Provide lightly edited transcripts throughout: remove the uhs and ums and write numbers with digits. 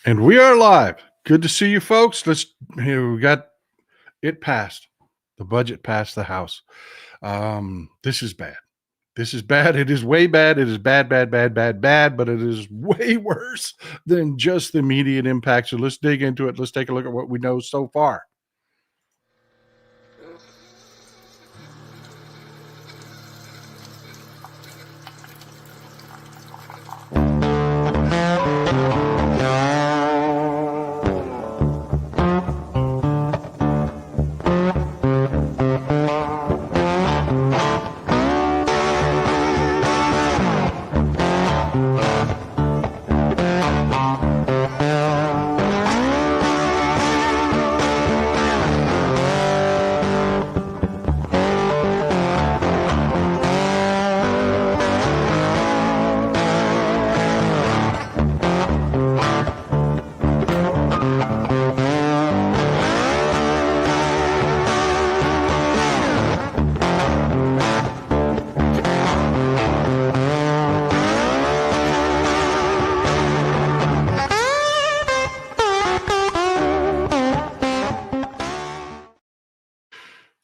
And we are live. Good to see you folks. We got it passed. The budget passed the House. This is bad. This is bad. It is way bad. It is bad, bad, bad, bad, bad, but it is way worse than just the immediate impact. So let's dig into it. Let's take a look at what we know so far.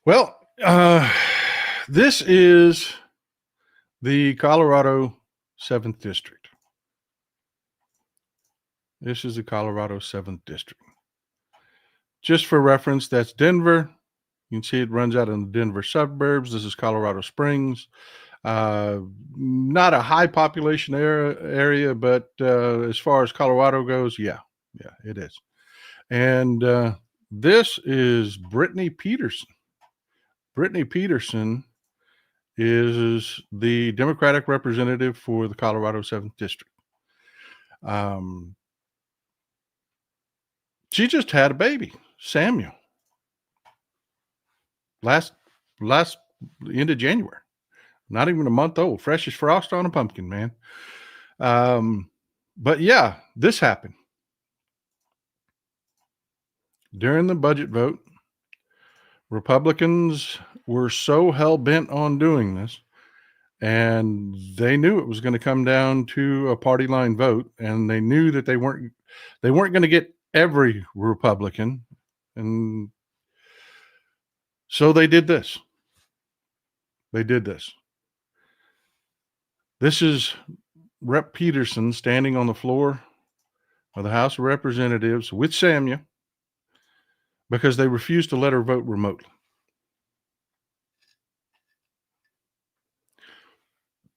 Well, this is the Colorado 7th District. This is the Colorado 7th District. Just for reference, that's Denver. You can see it runs out in the Denver suburbs. This is Colorado Springs. Not a high population area, but as far as Colorado goes, yeah, it is. And this is Brittany Peterson. Brittany Peterson is the Democratic representative for the Colorado 7th District. She just had a baby, Samuel, last end of January. Not even a month old, fresh as frost on a pumpkin, man. But yeah, this happened during the budget vote. Republicans were so hell-bent on doing this, and they knew it was going to come down to a party line vote, and they knew that they weren't going to get every Republican, and so they did this. This is Rep. Peterson standing on the floor of the House of Representatives with Samuel because they refused to let her vote remotely.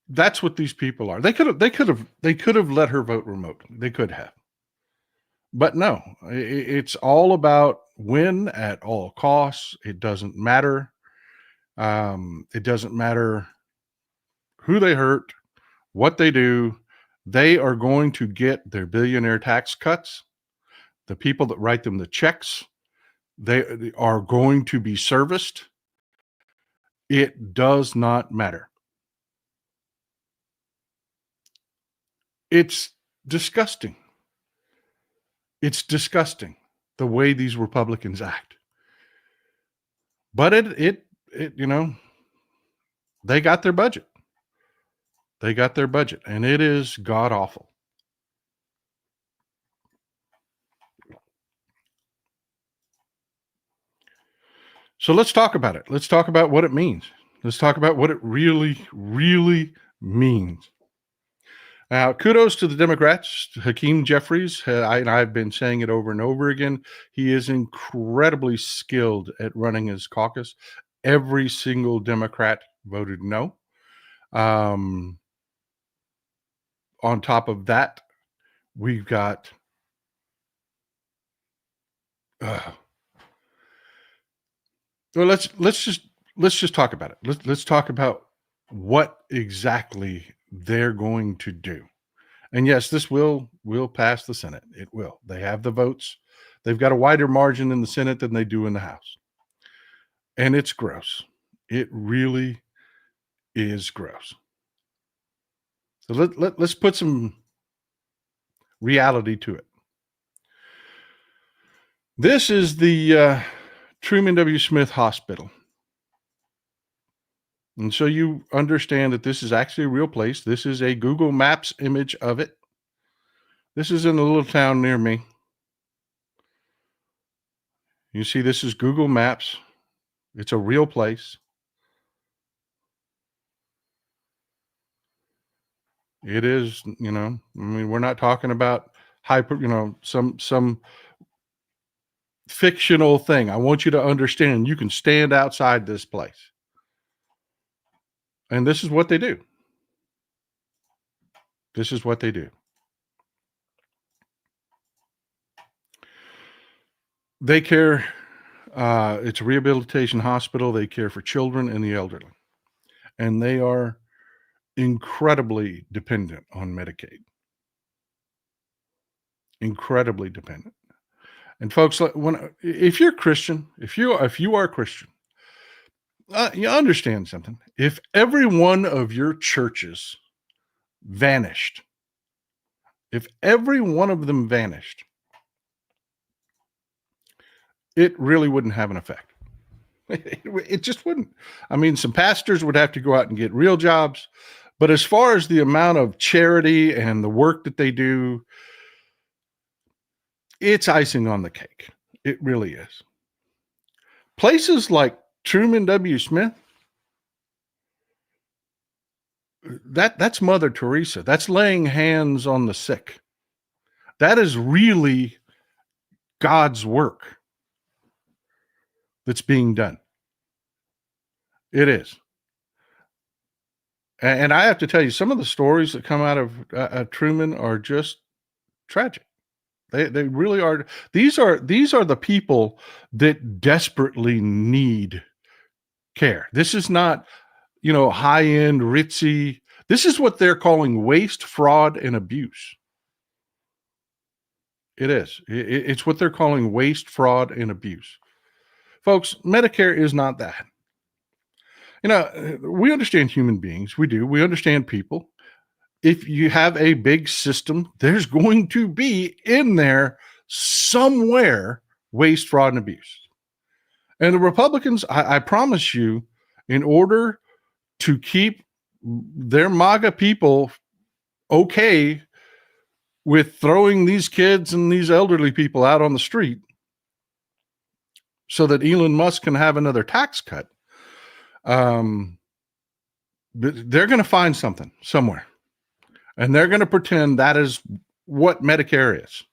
That's what these people are. They could have let her vote remotely. They could have. But no, it's all about win at all costs. It doesn't matter. It doesn't matter who they hurt, what they do. They are going to get their billionaire tax cuts. The people that write them the checks, they are going to be serviced. It does not matter. It's disgusting. It's disgusting the way these Republicans act. But it they got their budget. They got their budget, and it is god awful. So let's talk about it. Let's talk about what it means. Let's talk about what it really, really means. Now, kudos to the Democrats. Hakeem Jeffries, I've been saying it over and over again. He is incredibly skilled at running his caucus. Every single Democrat voted no. On top of that, we've got well, let's just talk about it. Let's talk about what exactly they're going to do. And yes, this will pass the Senate. It will. They have the votes. They've got a wider margin in the Senate than they do in the House. And it's gross. It really is gross. So let's put some reality to it. This is the Truman W. Smith Hospital. And so you understand that this is actually a real place. This is a Google Maps image of it. This is in a little town near me. You see, this is Google Maps. It's a real place. It is, I mean, we're not talking about some fictional thing. I want you to understand you can stand outside this place. And this is what they do. This is what they do. They care. It's a rehabilitation hospital. They care for children and the elderly. And they are incredibly dependent on Medicaid. Incredibly dependent. And folks, if you're Christian, if you are Christian, you understand something. If every one of your churches vanished, if every one of them vanished, it really wouldn't have an effect. It just wouldn't. I mean, some pastors would have to go out and get real jobs. But as far as the amount of charity and the work that they do, it's icing on the cake. It really is. Places like Truman W. Smith, that's Mother Teresa. That's laying hands on the sick. That is really God's work that's being done. It is. And I have to tell you, some of the stories that come out of Truman are just tragic. They really are. These are the people that desperately need care. This is not, high end, ritzy. This is what they're calling waste, fraud, and abuse. It is. It's what they're calling waste, fraud, and abuse. Folks, Medicare is not that. We understand human beings. We do. We understand people. If you have a big system, there's going to be in there somewhere waste, fraud, and abuse. And the Republicans, I promise you, in order to keep their MAGA people okay with throwing these kids and these elderly people out on the street so that Elon Musk can have another tax cut, they're going to find something somewhere. And they're going to pretend that is what Medicare is.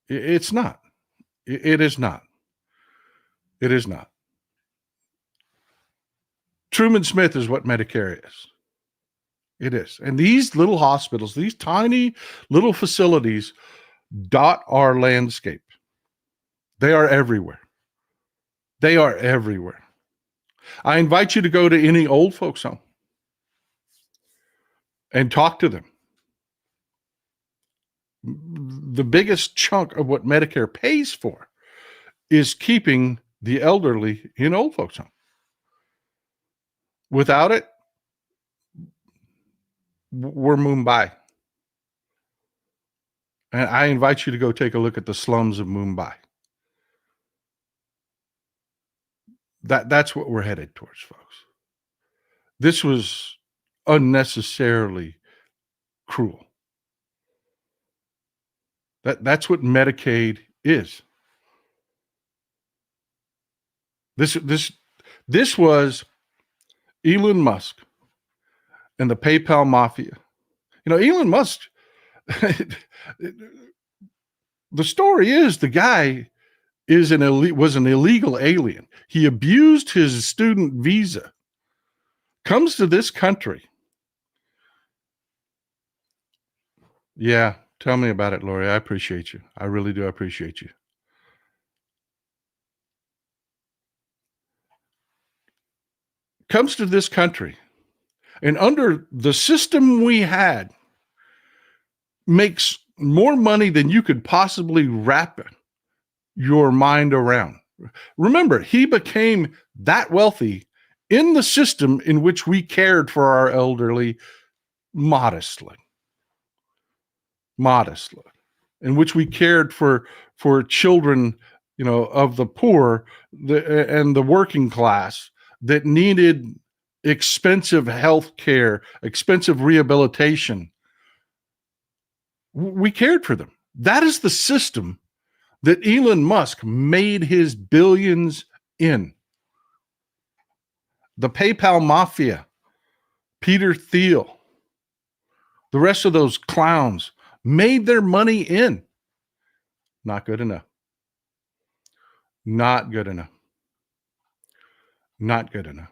It's not. It is not. It is not. Truman Smith is what Medicare is. It is. And these little hospitals, these tiny little facilities dot our landscape. They are everywhere. They are everywhere. I invite you to go to any old folks home and talk to them. The biggest chunk of what Medicare pays for is keeping the elderly in old folks home. Without it, we're Mumbai. And I invite you to go take a look at the slums of Mumbai. That's what we're headed towards, folks. This was unnecessarily cruel. That's what Medicaid is. This was Elon Musk and the PayPal mafia. Elon Musk, the story is the guy was an illegal alien. He abused his student visa, comes to this country. Yeah, tell me about it, Lori. I appreciate you. I really do appreciate you. Comes to this country, and under the system we had, makes more money than you could possibly wrap your mind around. Remember, he became that wealthy in the system in which we cared for our elderly modestly, in which we cared for children, of the poor and the working class that needed expensive health care, expensive rehabilitation. We cared for them. That is the system that Elon Musk made his billions in. The PayPal mafia, Peter Thiel, the rest of those clowns made their money in. Not good enough. Not good enough. Not good enough.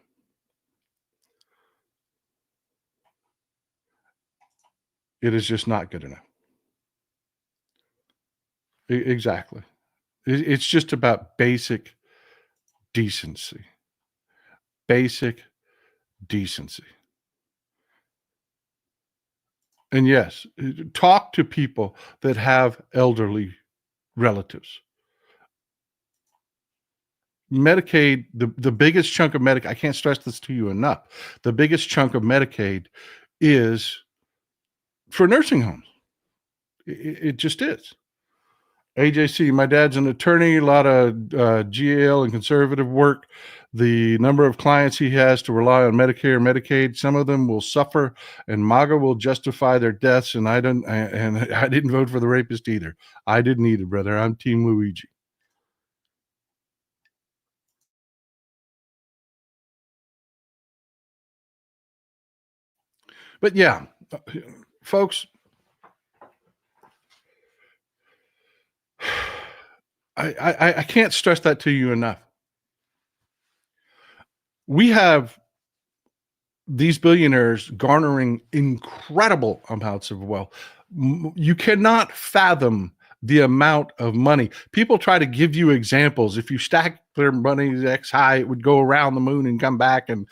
It is just not good enough. Exactly. It's just about basic decency. Basic decency. And yes, talk to people that have elderly relatives. Medicaid, the biggest chunk of Medicaid, I can't stress this to you enough. The biggest chunk of Medicaid is for nursing homes. It just is. AJC, my dad's an attorney, a lot of GAL and conservative work. The number of clients he has to rely on Medicare, Medicaid, some of them will suffer, and MAGA will justify their deaths. And I didn't vote for the rapist either. I didn't either, brother. I'm Team Luigi. But yeah, folks, I can't stress that to you enough. We have these billionaires garnering incredible amounts of wealth. You cannot fathom the amount of money. People try to give you examples. If you stack their money X high, it would go around the moon and come back. And,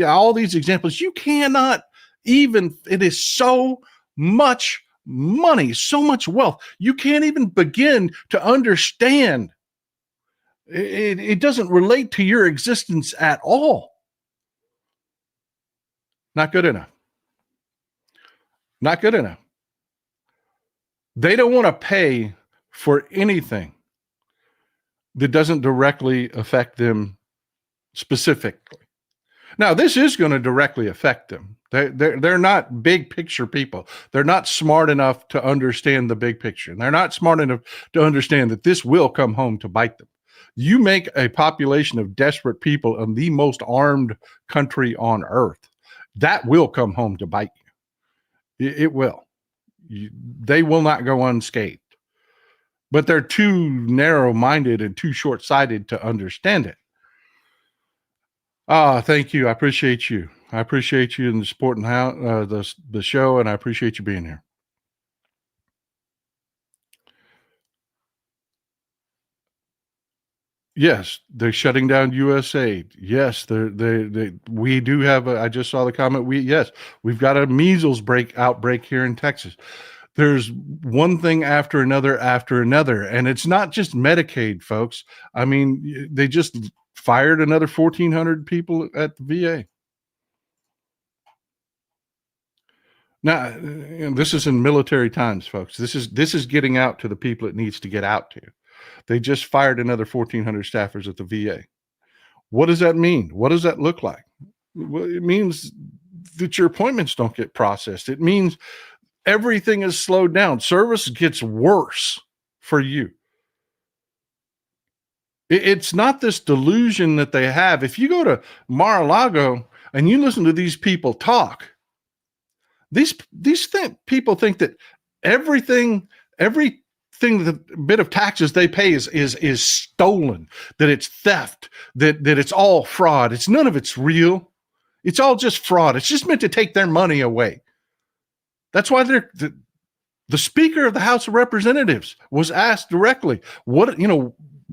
all these examples, you cannot even, it is so much money, so much wealth. You can't even begin to understand. It doesn't relate to your existence at all. Not good enough. Not good enough. They don't want to pay for anything that doesn't directly affect them specifically. Now, this is going to directly affect them. They're not big picture people. They're not smart enough to understand the big picture. And they're not smart enough to understand that this will come home to bite them. You make a population of desperate people in the most armed country on earth, that will come home to bite you. It will. They will not go unscathed. But they're too narrow-minded and too short-sighted to understand it. Thank you. I appreciate you. I appreciate you and supporting the show, and I appreciate you being here. Yes, they're shutting down USAID. Yes, we do have I just saw the comment. We've got a measles outbreak here in Texas. There's one thing after another, and it's not just Medicaid, folks. I mean, they just fired another 1,400 people at the VA. Now, this is in military times, folks. This is getting out to the people it needs to get out to. They just fired another 1,400 staffers at the VA. What does that mean? What does that look like? Well, it means that your appointments don't get processed. It means everything is slowed down. Service gets worse for you. It's not this delusion that they have. If you go to Mar-a-Lago and you listen to these people talk, these people think that every bit of taxes they pay is stolen, that it's theft, that it's all fraud. It's none of it's real. It's all just fraud. It's just meant to take their money away. That's why the Speaker of the House of Representatives was asked directly,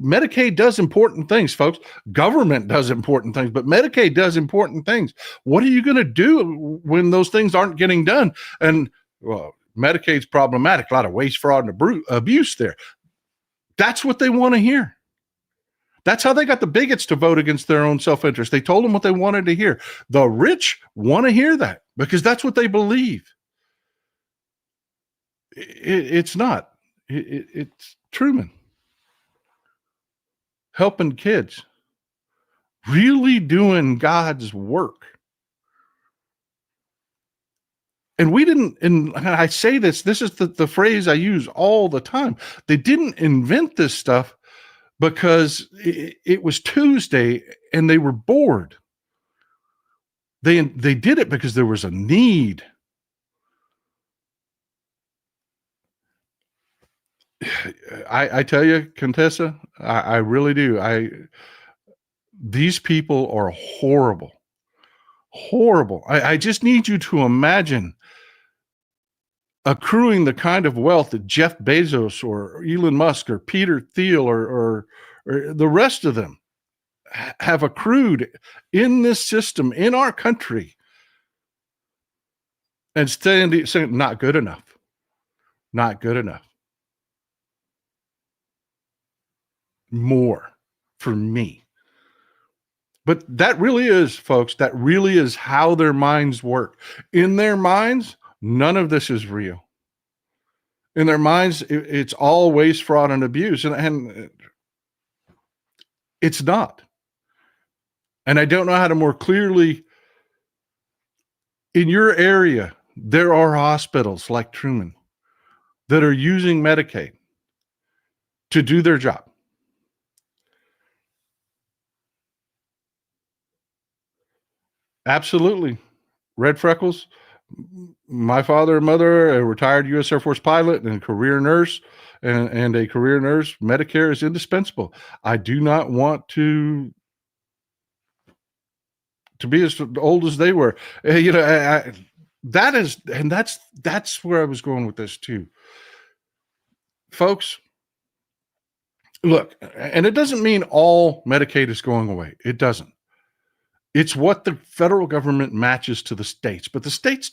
Medicaid does important things, folks. Government does important things, but Medicaid does important things. What are you going to do when those things aren't getting done? And, well, Medicaid's problematic, a lot of waste, fraud, and abuse there. That's what they want to hear. That's how they got the bigots to vote against their own self-interest. They told them what they wanted to hear. The rich want to hear that because that's what they believe. It's not. It's Truman helping kids, really doing God's work. And we didn't, and I say this is the phrase I use all the time. They didn't invent this stuff because it was Tuesday and they were bored. They did it because there was a need. I tell you, Contessa, I really do. These people are horrible. Horrible. I just need you to imagine accruing the kind of wealth that Jeff Bezos or Elon Musk or Peter Thiel or the rest of them have accrued in this system in our country, and saying not good enough. Not good enough. More for me. But that really is, folks, that really is how their minds work. In their minds, none of this is real. In their minds, it's all waste, fraud, and abuse. And it's not. And I don't know how to more clearly, in your area, there are hospitals like Truman that are using Medicaid to do their job. Absolutely. Red freckles. My father and mother, a retired U.S. Air Force pilot and a career nurse, and a career nurse, Medicare is indispensable. I do not want to be as old as they were. That's where I was going with this too. Folks, look, and it doesn't mean all Medicaid is going away. It doesn't. It's what the federal government matches to the states, but the states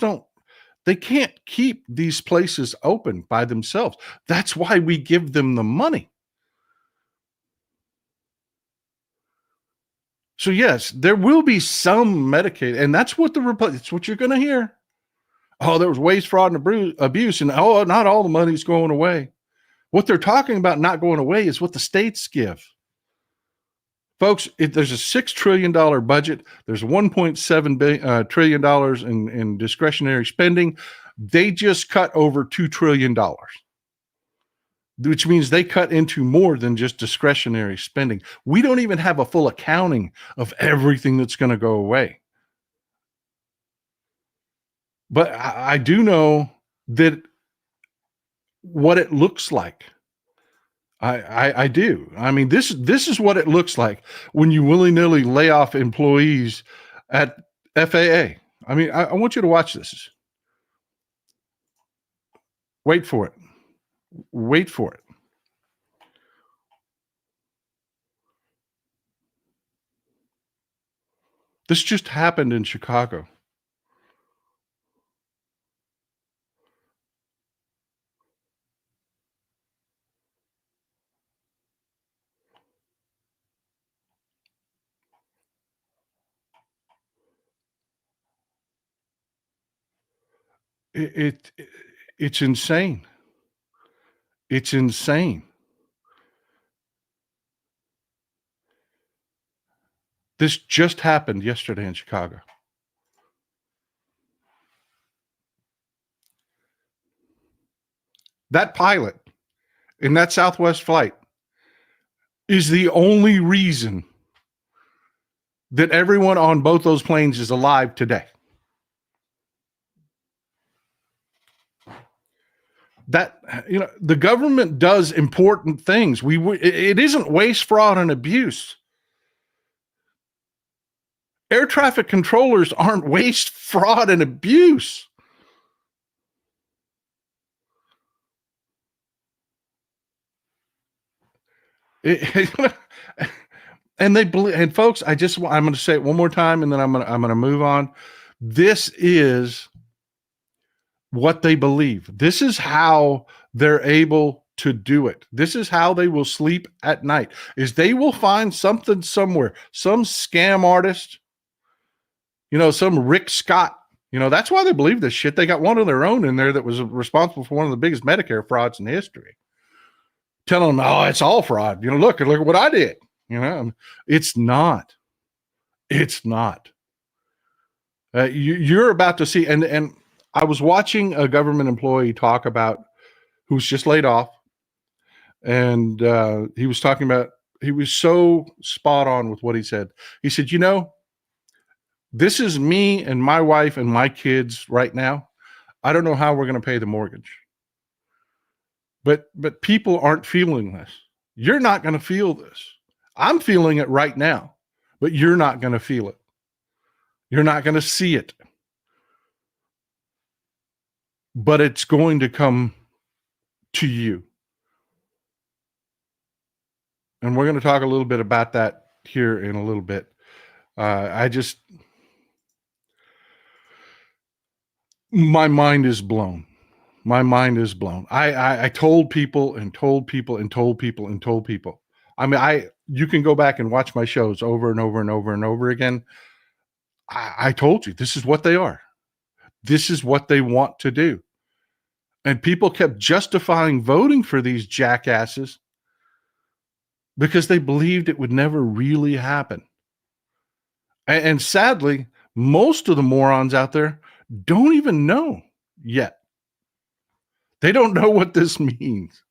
they can't keep these places open by themselves. That's why we give them the money. So yes, there will be some Medicaid, and that's what it's what you're going to hear. Oh, there was waste, fraud, and abuse, and not all the money's going away. What they're talking about not going away is what the states give. Folks, there's a $6 trillion budget. There's $1.7 trillion in discretionary spending. They just cut over $2 trillion, which means they cut into more than just discretionary spending. We don't even have a full accounting of everything that's going to go away. But I do know that what it looks like. I do. I mean, this is what it looks like when you willy-nilly lay off employees at FAA. I mean, I want you to watch this. Wait for it. Wait for it. This just happened in Chicago. It's insane. It's insane. This just happened yesterday in Chicago. That pilot in that Southwest flight is the only reason that everyone on both those planes is alive today. That, the government does important things. It isn't waste, fraud, and abuse. Air traffic controllers aren't waste, fraud, and abuse. And they believe, and folks, I'm going to say it one more time, and then I'm going to move on. This is what they believe. This is how they're able to do it. This is how they will sleep at night, is they will find something somewhere, some scam artist, some Rick Scott. That's why they believe this shit. They got one of their own in there that was responsible for one of the biggest Medicare frauds in history. Telling them, oh, it's all fraud. Look at what I did. It's not. It's not. You're about to see, and I was watching a government employee talk about who's just laid off, and he was talking about, he was so spot on with what he said. He said, this is me and my wife and my kids right now. I don't know how we're going to pay the mortgage. But people aren't feeling this. You're not going to feel this. I'm feeling it right now, but you're not going to feel it. You're not going to see it. But it's going to come to you. And we're going to talk a little bit about that here in a little bit. My mind is blown. My mind is blown. I told people and told people and told people and told people. I mean, you can go back and watch my shows over and over and over and over again. I told you, this is what they are. This is what they want to do. And people kept justifying voting for these jackasses because they believed it would never really happen. And sadly, most of the morons out there don't even know yet. They don't know what this means.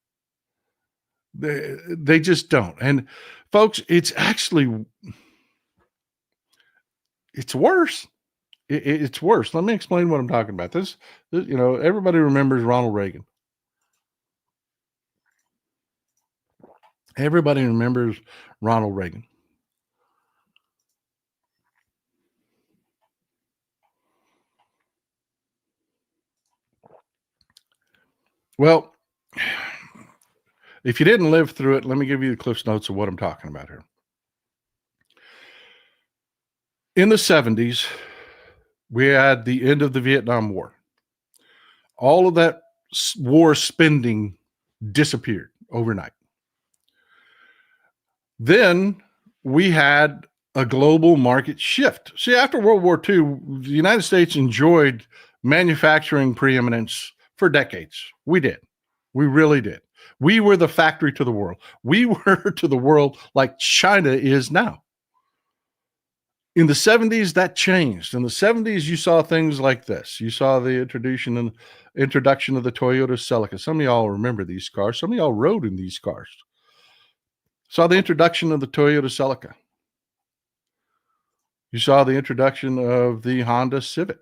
They just don't. And folks, it's worse. It's worse. Let me explain what I'm talking about. This, everybody remembers Ronald Reagan. Everybody remembers Ronald Reagan. Well, if you didn't live through it, let me give you the Cliff's Notes of what I'm talking about here. In the 70s, we had the end of the Vietnam War. All of that war spending disappeared overnight. Then we had a global market shift. See, after World War II, the United States enjoyed manufacturing preeminence for decades. We did. We really did. We were the factory to the world. We were to the world like China is now. In the 70s, that changed. In the 70s, you saw things like this. You saw the introduction of the Toyota Celica. Some of y'all remember these cars. Some of y'all rode in these cars. Saw the introduction of the Toyota Celica. You saw the introduction of the Honda Civic.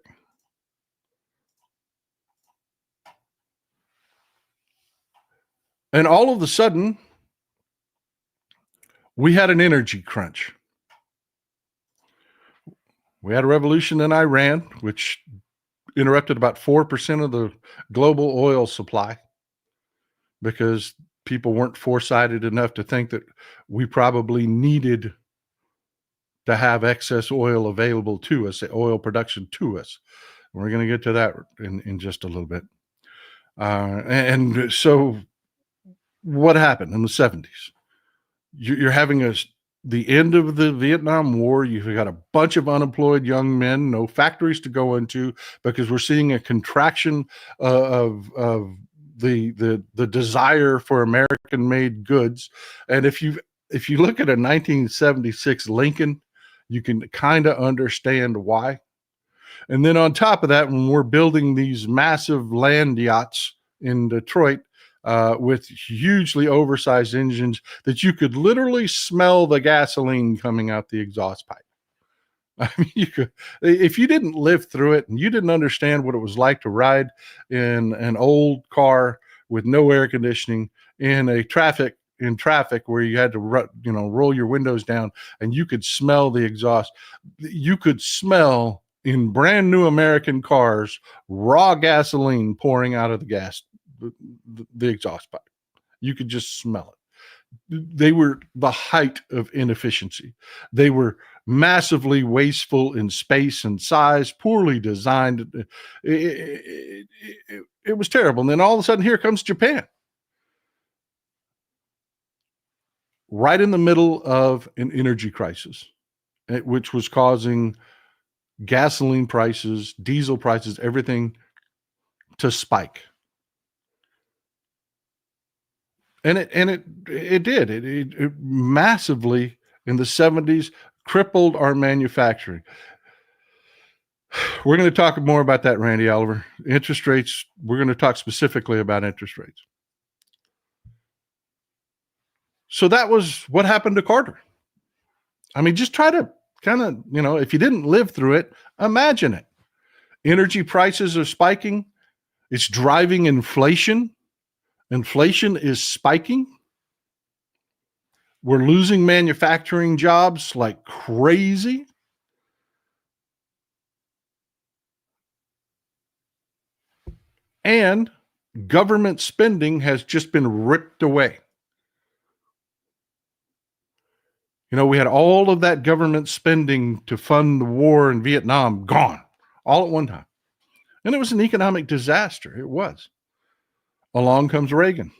And all of a sudden, we had an energy crunch. We had a revolution in Iran, which interrupted about 4% of the global oil supply because people weren't foresighted enough to think that we probably needed to have excess oil available to us, oil production to us. We're going to get to that in just a little bit. And so what happened in the 70s? You're having the end of the Vietnam War. You've got a bunch of unemployed young men, no factories to go into because we're seeing a contraction of the desire for American-made goods. And if you look at a 1976 Lincoln, you can kind of understand why. And then on top of that, when we're building these massive land yachts in Detroit with hugely oversized engines that you could literally smell the gasoline coming out the exhaust pipe. I mean, you could, if you didn't live through it and you didn't understand what it was like to ride in an old car with no air conditioning in traffic where you had to roll your windows down and you could smell the exhaust. You could smell in brand new American cars raw gasoline pouring out of the exhaust pipe. You could just smell it. They were the height of inefficiency. They were massively wasteful in space and size, poorly designed. It was terrible. And then all of a sudden, here comes Japan. Right in the middle of an energy crisis, which was causing gasoline prices, diesel prices, everything to spike. And it did. It massively in the 70s crippled our manufacturing. We're going to talk more about that, Randy Oliver. Interest rates, we're going to talk specifically about interest rates. So that was what happened to Carter. I mean, just try to kind of, if you didn't live through it, imagine it. Energy prices are spiking. It's driving inflation. Inflation is spiking. We're losing manufacturing jobs like crazy. And government spending has just been ripped away. We had all of that government spending to fund the war in Vietnam gone all at one time. And it was an economic disaster. It was. Along comes Reagan.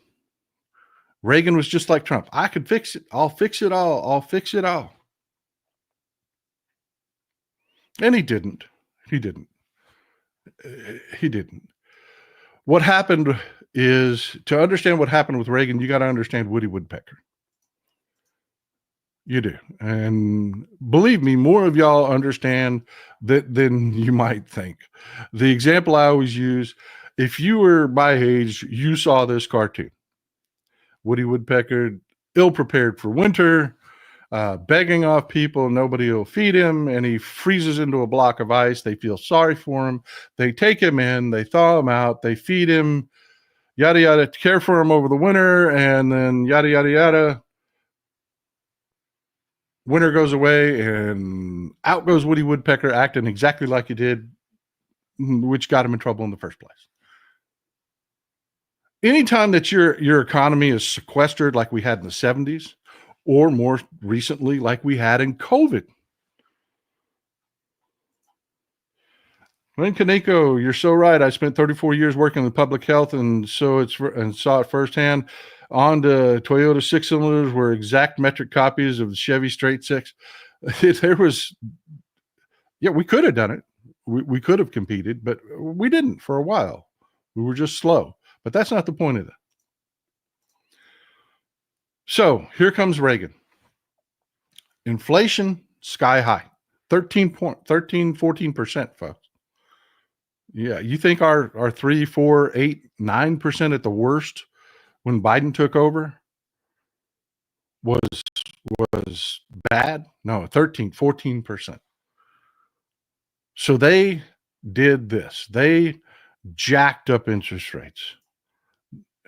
Reagan was just like Trump. I could fix it. I'll fix it all. I'll fix it all. And he didn't. He didn't. What happened is, to understand what happened with Reagan, you got to understand Woody Woodpecker. You do. And believe me, more of y'all understand that than you might think. The example I always use, if you were my age, you saw this cartoon. Woody Woodpecker, ill-prepared for winter, begging off people, nobody will feed him, and he freezes into a block of ice. They feel sorry for him. They take him in, they thaw him out, they feed him, yada, yada, care for him over the winter, and then yada, yada, yada. Winter goes away, and out goes Woody Woodpecker, acting exactly like he did, which got him in trouble in the first place. Anytime that your economy is sequestered like we had in the 70s, or more recently like we had in COVID. Len Kaneko, you're so right. I spent 34 years working in public health, and saw it firsthand. On to Toyota six cylinders were exact metric copies of the Chevy straight six. We could have done it. We could have competed, but we didn't for a while. We were just slow. But that's not the point of it. So here comes Reagan. Inflation sky high, 14%, folks. Yeah, you think our 3, 4, 8, 9% at the worst when Biden took over was bad? No, 13, 14%. So they did this. They jacked up interest rates.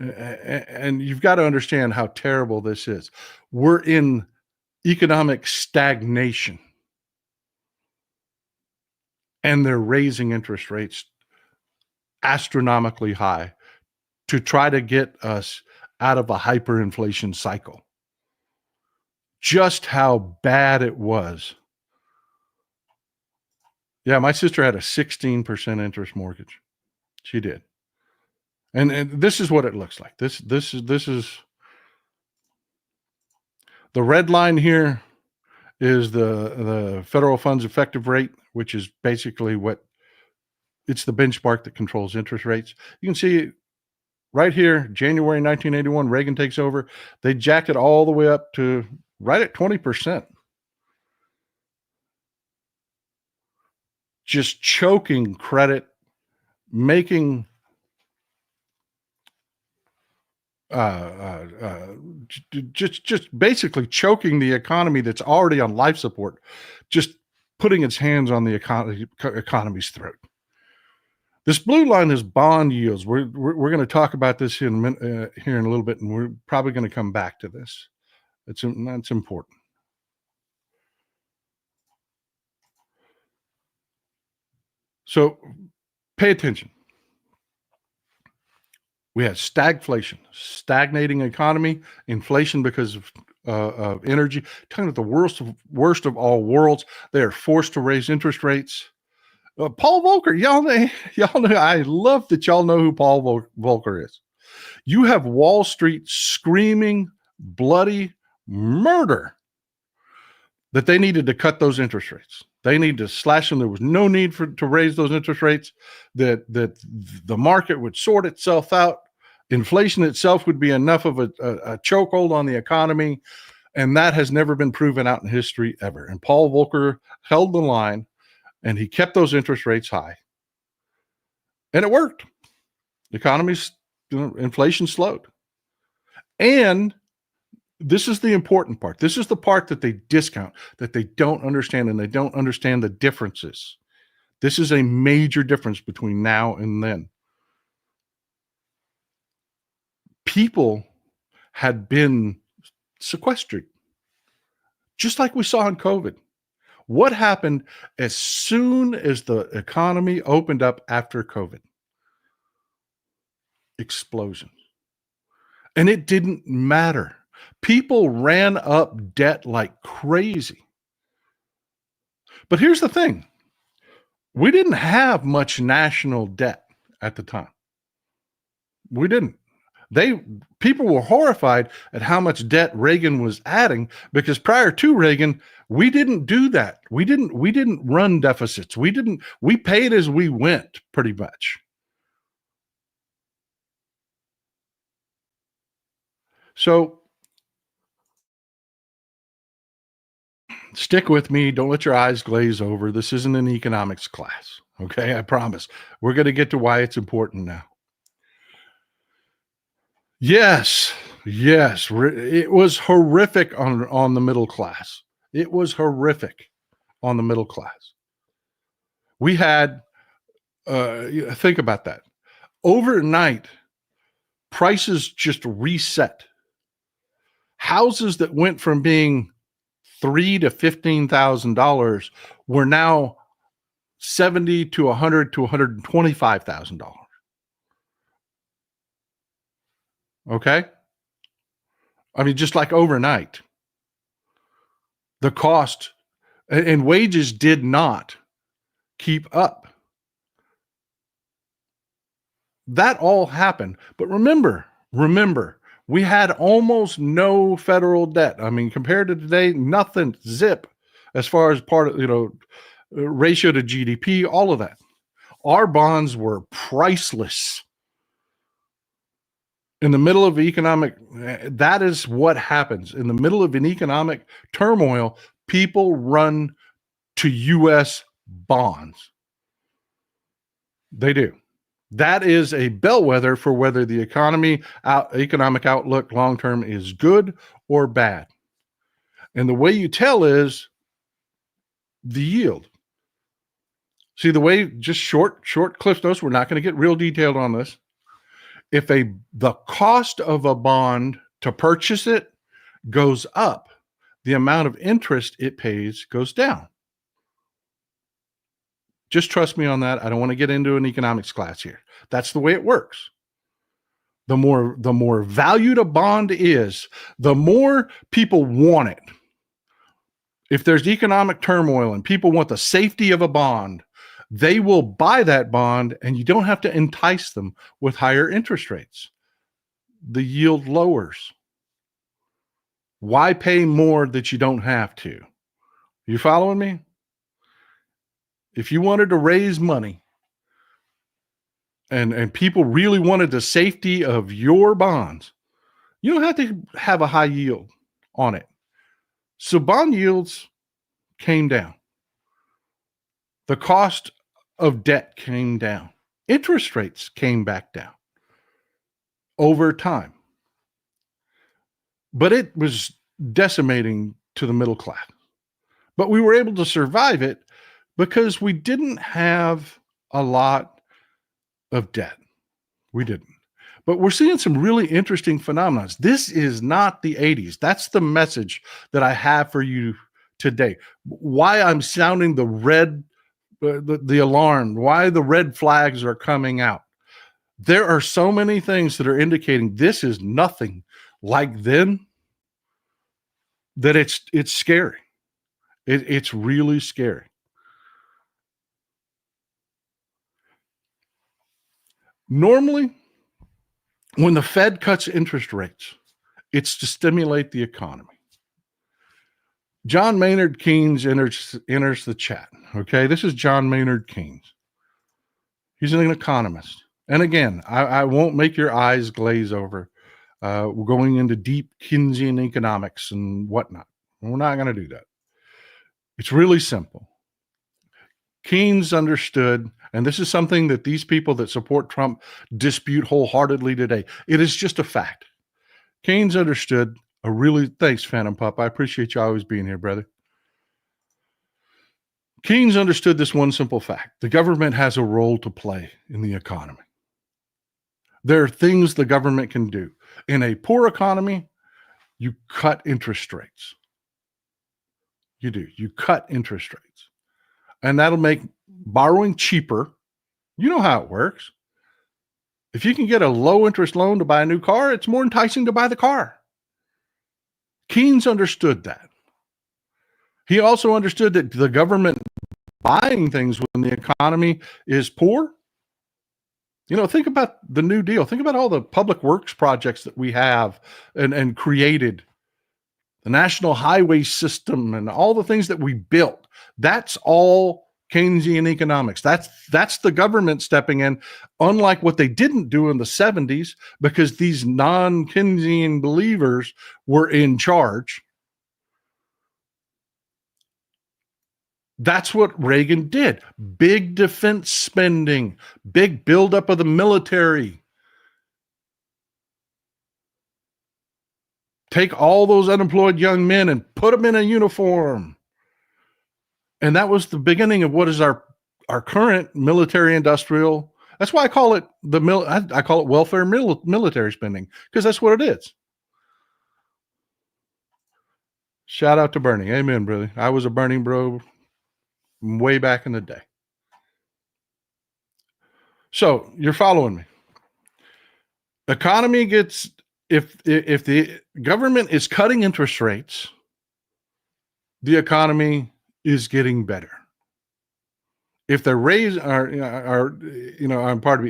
And you've got to understand how terrible this is. We're in economic stagnation, and they're raising interest rates astronomically high to try to get us out of a hyperinflation cycle. Just how bad it was. Yeah, my sister had a 16% interest mortgage. She did. And this is what it looks like. This is the red line here is the federal funds effective rate, which is basically it's the benchmark that controls interest rates. You can see right here, January 1981, Reagan takes over. They jacked it all the way up to right at 20%. Just choking credit, making just basically choking the economy that's already on life support, just putting its hands on the economy's throat. This blue line is bond yields. We're going to talk about this here in a little bit, and we're probably going to come back to this. That's important. So pay attention. We had stagflation, stagnating economy, inflation because of energy. Talking about the worst of all worlds. They are forced to raise interest rates. Paul Volcker, y'all know. I love that y'all know who Paul Volcker is. You have Wall Street screaming bloody murder that they needed to cut those interest rates. They need to slash them. There was no need to raise those interest rates, that the market would sort itself out. Inflation itself would be enough of a chokehold on the economy, and that has never been proven out in history ever. And Paul Volcker held the line, And he kept those interest rates high. And it worked. The economy's, inflation slowed. And this is the important part. This is the part that they discount, that they don't understand, and they don't understand the differences. This is a major difference between now and then. People had been sequestered, just like we saw in COVID. What happened as soon as the economy opened up after COVID? Explosions. And it didn't matter. People ran up debt like crazy. But here's the thing. We didn't have much national debt at the time. We didn't. People were horrified at how much debt Reagan was adding, because prior to Reagan, we didn't do that. We didn't run deficits. We paid as we went, pretty much. So stick with me. Don't let your eyes glaze over. This isn't an economics class. Okay, I promise. We're going to get to why it's important now. Yes, it was horrific on the middle class. It was horrific on the middle class. We had, think about that. Overnight, prices just reset. Houses that went from being $3,000 to $15,000 were now $70,000 to $100,000 to $125,000. Okay? I mean, just like overnight. The cost and wages did not keep up. That all happened. But remember, we had almost no federal debt. I mean, compared to today, nothing, zip, as far as ratio to GDP, all of that. Our bonds were priceless. In the middle of that is what happens. In the middle of an economic turmoil, people run to U.S. bonds. They do. That is a bellwether for whether the economic outlook long-term is good or bad. And the way you tell is the yield. See, the way, just short cliff notes, we're not going to get real detailed on this. If the cost of a bond to purchase it goes up, the amount of interest it pays goes down. Just trust me on that. I don't want to get into an economics class here. That's the way it works. The more valued a bond is, the more people want it. If there's economic turmoil and people want the safety of a bond, they will buy that bond, and you don't have to entice them with higher interest rates. The yield lowers. Why pay more that you don't have to? You following me? If you wanted to raise money and people really wanted the safety of your bonds, you don't have to have a high yield on it. So bond yields came down. The cost of debt came down. Interest rates came back down over time. But it was decimating to the middle class. But we were able to survive it because we didn't have a lot of debt. We didn't. But we're seeing some really interesting phenomena. This is not the 80s. That's the message that I have for you today. Why I'm sounding the red, the alarm, why the red flags are coming out. There are so many things that are indicating this is nothing like then, that it's scary. It's really scary. Normally, when the Fed cuts interest rates, it's to stimulate the economy. John Maynard Keynes enters the chat. Okay, this is John Maynard Keynes. He's an economist. And again, I won't make your eyes glaze over. We're going into deep Keynesian economics and whatnot. We're not going to do that. It's really simple. Keynes understood, and this is something that these people that support Trump dispute wholeheartedly today. It is just a fact. Keynes understood thanks, Phantom Pup. I appreciate you always being here, brother. Keynes understood this one simple fact. The government has a role to play in the economy. There are things the government can do. In a poor economy, you cut interest rates. You do. You cut interest rates. And that'll make borrowing cheaper. You know how it works. If you can get a low interest loan to buy a new car, it's more enticing to buy the car. Keynes understood that. He also understood that the government buying things when the economy is poor. You know, think about the New Deal. Think about all the public works projects that we have and created, the national highway system and all the things that we built. That's all Keynesian economics. That's the government stepping in, unlike what they didn't do in the 70s, because these non-Keynesian believers were in charge. That's what Reagan did. Big defense spending, big buildup of the military. Take all those unemployed young men and put them in a uniform. And that was the beginning of what is our current military industrial. That's why I call it I call it welfare military spending, because that's what it is. Shout out to Bernie. Amen, brother. I was a Bernie bro way back in the day. So you're following me. Economy gets, if the government is cutting interest rates, the economy is getting better. If the raise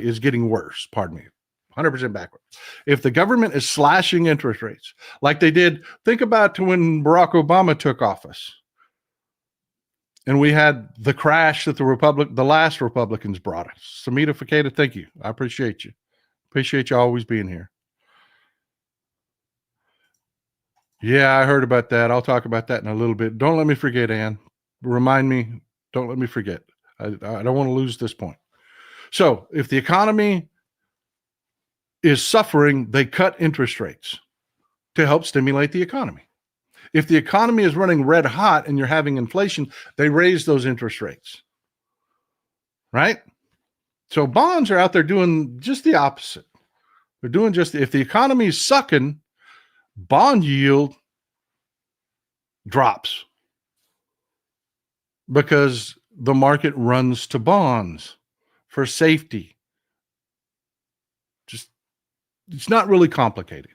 is getting worse, 100% backwards. If the government is slashing interest rates like they did, think about when Barack Obama took office. And we had the crash that the last Republicans brought us. Samita Fakeda, thank you. I appreciate you. Appreciate you always being here. Yeah, I heard about that. I'll talk about that in a little bit. Don't let me forget, Ann. Remind me. Don't let me forget. I don't want to lose this point. So if the economy is suffering, they cut interest rates to help stimulate the economy. If the economy is running red hot and you're having inflation, they raise those interest rates, right? So bonds are out there doing just the opposite. They're doing if the economy is sucking, bond yield drops because the market runs to bonds for safety. It's not really complicated.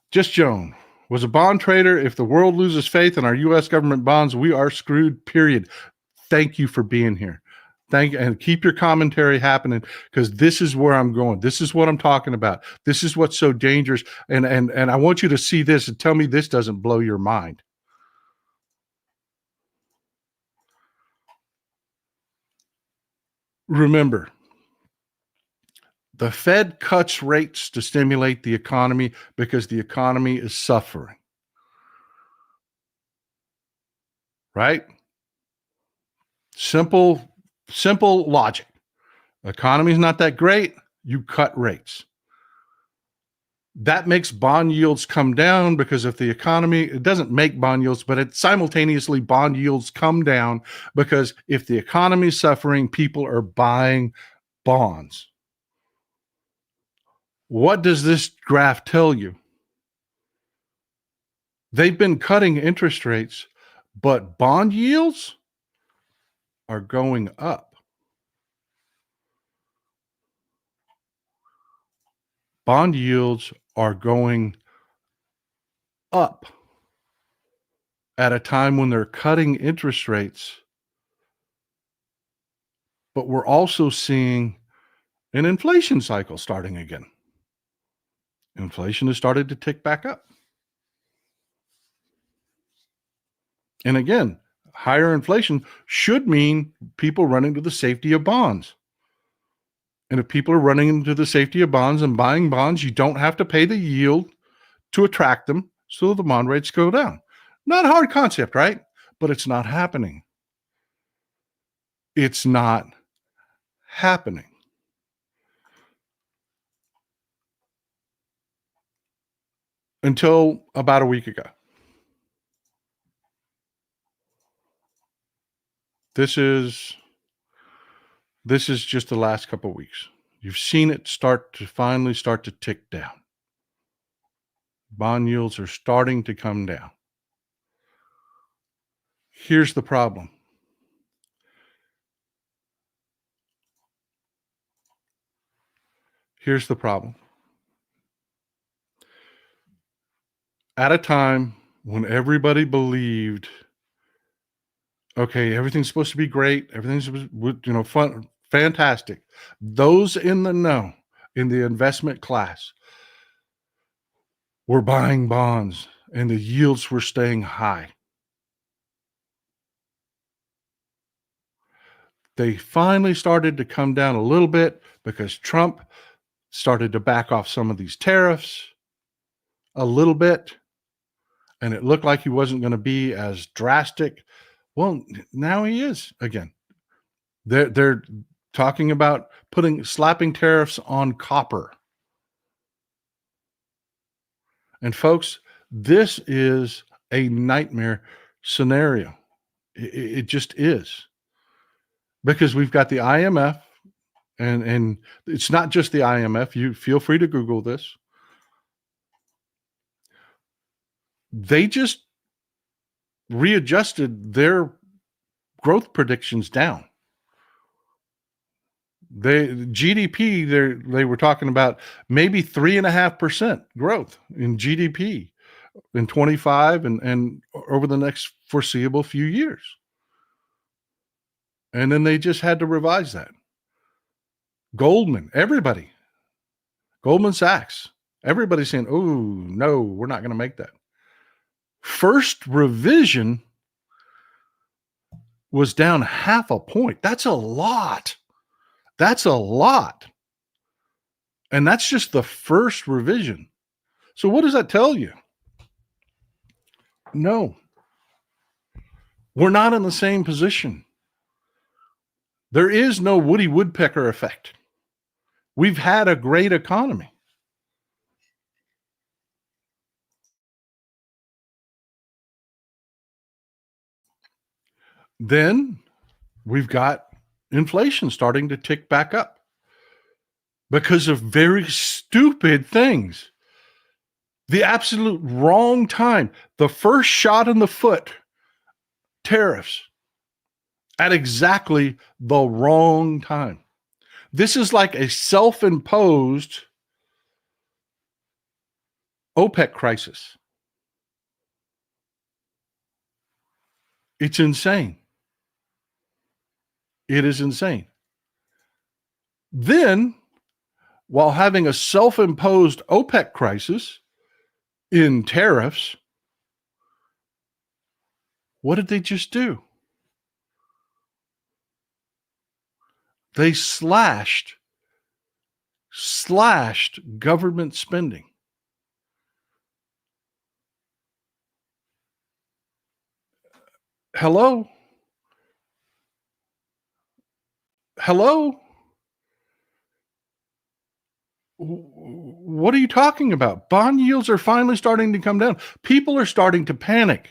Just Joan was a bond trader. If the world loses faith in our U.S. government bonds, we are screwed, period. Thank you for being here. And keep your commentary happening, because this is where I'm going. This is what I'm talking about. This is what's so dangerous. And I want you to see this and tell me this doesn't blow your mind. Remember, the Fed cuts rates to stimulate the economy because the economy is suffering. Right? Simple logic. Economy is not that great. You cut rates. That makes bond yields come down, because if the economy, it doesn't make bond yields, but it simultaneously bond yields come down, because if the economy is suffering, people are buying bonds. What does this graph tell you? They've been cutting interest rates, but bond yields are going up. Bond yields are going up at a time when they're cutting interest rates. But we're also seeing an inflation cycle starting again. Inflation has started to tick back up. And again, higher inflation should mean people running to the safety of bonds. And if people are running into the safety of bonds and buying bonds, you don't have to pay the yield to attract them, so the bond rates go down. Not a hard concept, right? but it's not happening. It's not happening. Until about a week ago. This is just the last couple of weeks. You've seen it finally start to tick down. Bond yields are starting to come down. Here's the problem. Here's the problem. At a time when everybody believed, okay, everything's supposed to be great, everything's fun, fantastic. Those in the know, in the investment class, were buying bonds and the yields were staying high. They finally started to come down a little bit because Trump started to back off some of these tariffs a little bit, and it looked like he wasn't going to be as drastic. Well, now he is again. They're talking about slapping tariffs on copper. And folks, this is a nightmare scenario. It just is. Because we've got the IMF, and it's not just the IMF. You feel free to Google this. They just readjusted their growth predictions down. GDP, they were talking about maybe 3.5% growth in GDP in 25 and over the next foreseeable few years. And then they just had to revise that. Goldman Sachs, everybody's saying, oh, no, we're not going to make that. First revision was down 0.5 point. That's a lot. And that's just the first revision. So what does that tell you? No, we're not in the same position. There is no Woody Woodpecker effect. We've had a great economy. Then we've got inflation starting to tick back up because of very stupid things. The absolute wrong time. The first shot in the foot, tariffs, at exactly the wrong time. This is like a self-imposed OPEC crisis. It's insane. It is insane. Then, while having a self-imposed OPEC crisis in tariffs, what did they just do? They slashed government spending. Hello? What are you talking about? Bond yields are finally starting to come down. People are starting to panic.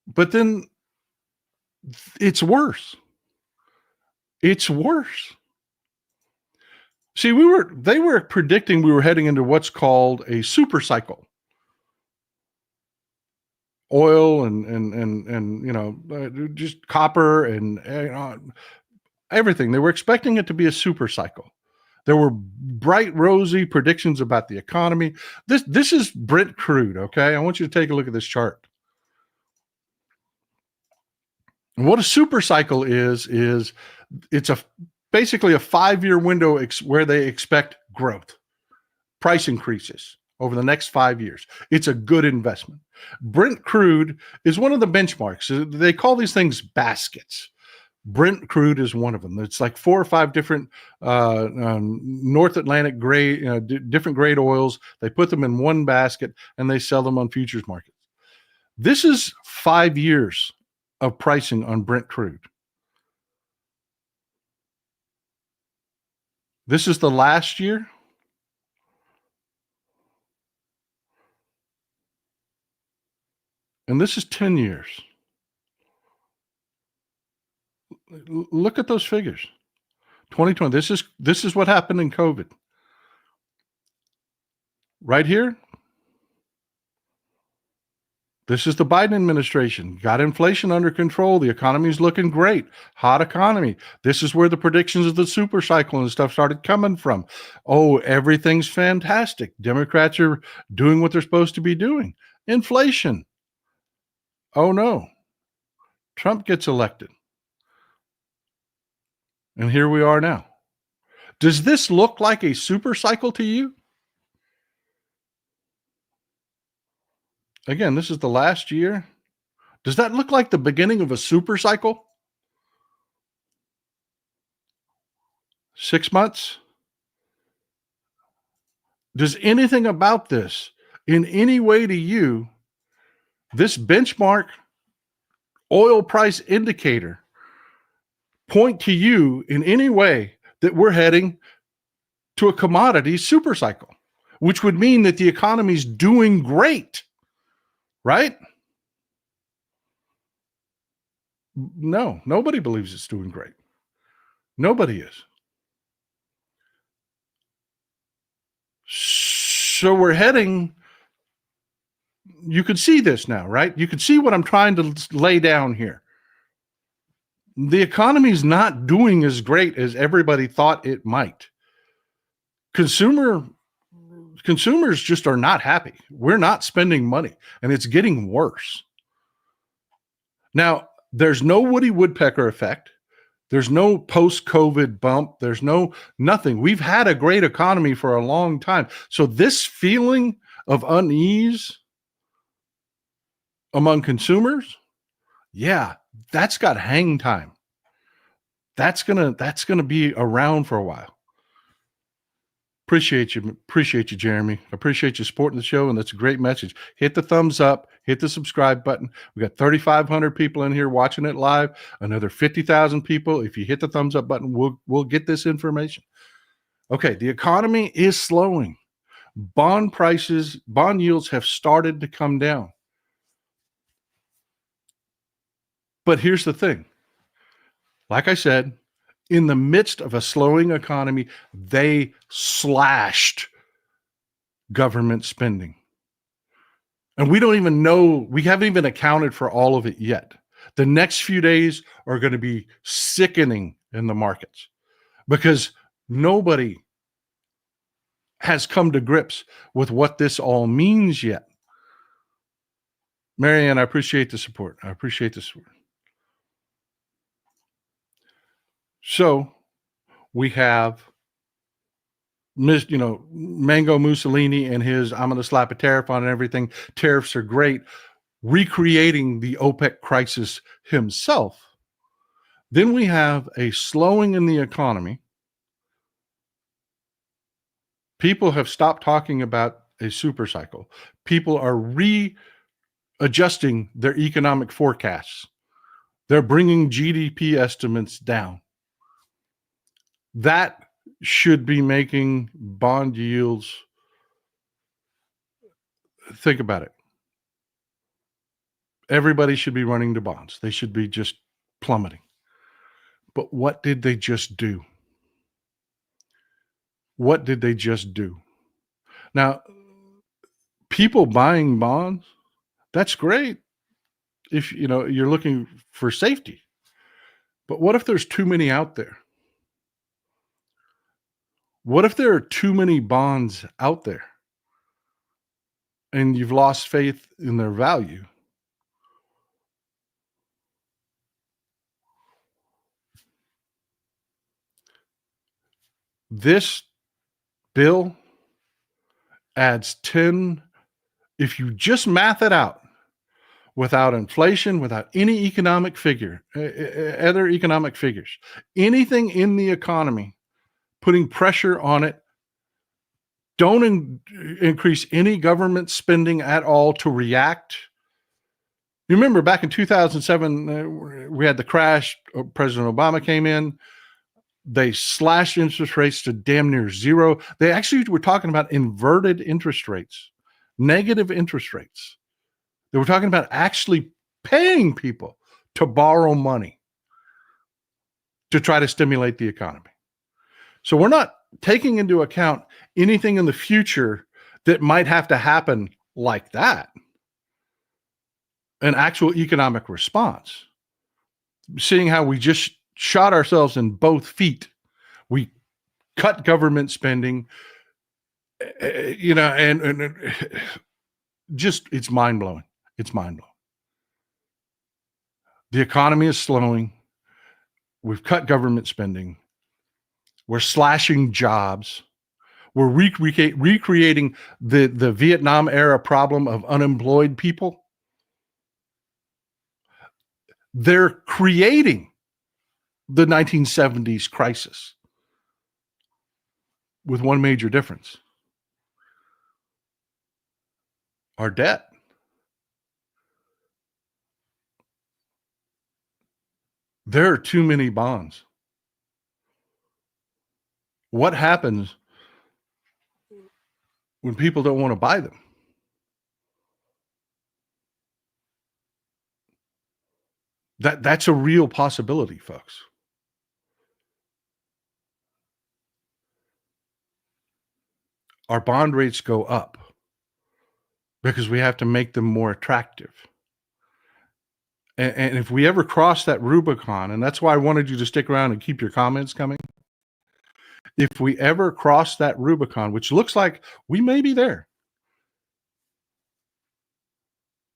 But then it's worse. It's worse. See, they were predicting we were heading into what's called a super cycle. Oil and just copper and everything. They were expecting it to be a super cycle. There were bright, rosy predictions about the economy. This is Brent crude, okay? I want you to take a look at this chart. And what a super cycle is it's basically a 5-year window where they expect growth, price increases over the next 5 years. It's a good investment. Brent crude is one of the benchmarks. They call these things baskets. Brent crude is one of them. It's like 4 or 5 different North Atlantic grade, different grade oils. They put them in one basket and they sell them on futures markets. This is 5 years of pricing on Brent crude. This is the last year. And this is 10 years. Look at those figures. 2020. This is what happened in COVID. Right here. This is the Biden administration. Got inflation under control. The economy is looking great. Hot economy. This is where the predictions of the super cycle and stuff started coming from. Oh, everything's fantastic. Democrats are doing what they're supposed to be doing. Inflation. Oh no. Trump gets elected. And here we are now. Does this look like a super cycle to you? Again, this is the last year. Does that look like the beginning of a super cycle? 6 months? Does anything about this in any way to you, this benchmark oil price indicator, point to you in any way that we're heading to a commodity super cycle, which would mean that the economy's doing great, right? No, nobody believes it's doing great. Nobody is. So we're heading, you can see this now, right? You can see what I'm trying to lay down here. The economy's not doing as great as everybody thought it might. Consumers just are not happy. We're not spending money, and it's getting worse. Now, there's no Woody Woodpecker effect. There's no post-COVID bump. There's nothing. We've had a great economy for a long time. So this feeling of unease among consumers, yeah, that's got hang time. That's gonna be around for a while. Appreciate you, Jeremy. I appreciate you supporting the show, and that's a great message. Hit the thumbs up, hit the subscribe button. We got 3,500 people in here watching it live. Another 50,000 people. If you hit the thumbs up button, we'll get this information. Okay, the economy is slowing. Bond yields have started to come down. But here's the thing. Like I said, in the midst of a slowing economy, they slashed government spending. And we don't even know, we haven't even accounted for all of it yet. The next few days are going to be sickening in the markets because nobody has come to grips with what this all means yet. Marianne, I appreciate the support. So we have, Mango Mussolini and his, I'm going to slap a tariff on everything. Tariffs are great. Recreating the OPEC crisis himself. Then we have a slowing in the economy. People have stopped talking about a super cycle. People are readjusting their economic forecasts. They're bringing GDP estimates down. That should be making bond yields. Think about it. Everybody should be running to bonds. They should be just plummeting. But what did they just do? What did they just do? Now, people buying bonds, that's great if you're looking for safety. But what if there's too many out there? What if there are too many bonds out there and you've lost faith in their value? This bill adds 10, if you just math it out, without inflation, without any economic figure, other economic figures, anything in the economy, putting pressure on it. Don't increase any government spending at all to react. You remember back in 2007, we had the crash. President Obama came in. They slashed interest rates to damn near zero. They actually were talking about inverted interest rates, negative interest rates. They were talking about actually paying people to borrow money to try to stimulate the economy. So we're not taking into account anything in the future that might have to happen like that. An actual economic response. Seeing how we just shot ourselves in both feet. We cut government spending, and just, it's mind-blowing. It's mind-blowing. The economy is slowing. We've cut government spending. We're slashing jobs. We're recreating the Vietnam era problem of unemployed people. They're creating the 1970s crisis with one major difference. Our debt. There are too many bonds. What happens when people don't want to buy them? That's a real possibility, folks. Our bond rates go up because we have to make them more attractive. And if we ever cross that Rubicon, and that's why I wanted you to stick around and keep your comments coming. If we ever cross that Rubicon, which looks like we may be there,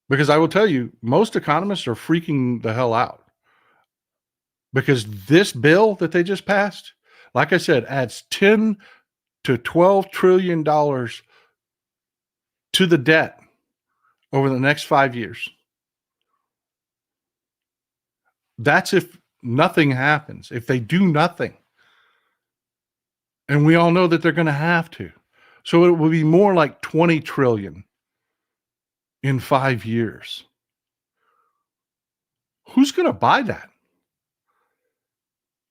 because I will tell you, most economists are freaking the hell out because this bill that they just passed, like I said, adds $10 to $12 trillion to the debt over the next 5 years. That's if nothing happens, if they do nothing. And we all know that they're going to have to. So it will be more like 20 trillion in 5 years. Who's going to buy that?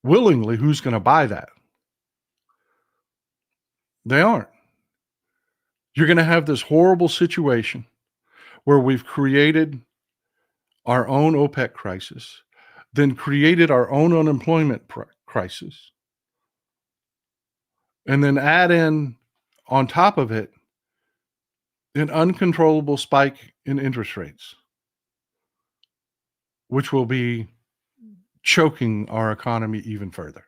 Willingly, who's going to buy that? They aren't. You're going to have this horrible situation where we've created our own OPEC crisis, then created our own unemployment crisis, and then add in on top of it an uncontrollable spike in interest rates, which will be choking our economy even further,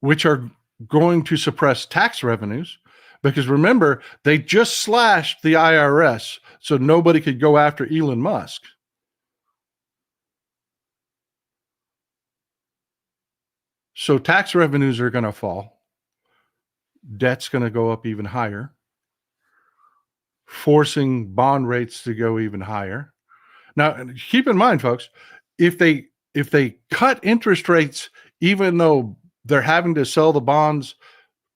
which are going to suppress tax revenues. Because remember, they just slashed the IRS so nobody could go after Elon Musk. So tax revenues are going to fall. Debt's going to go up even higher, forcing bond rates to go even higher. Now, keep in mind, folks, if they cut interest rates, even though they're having to sell the bonds,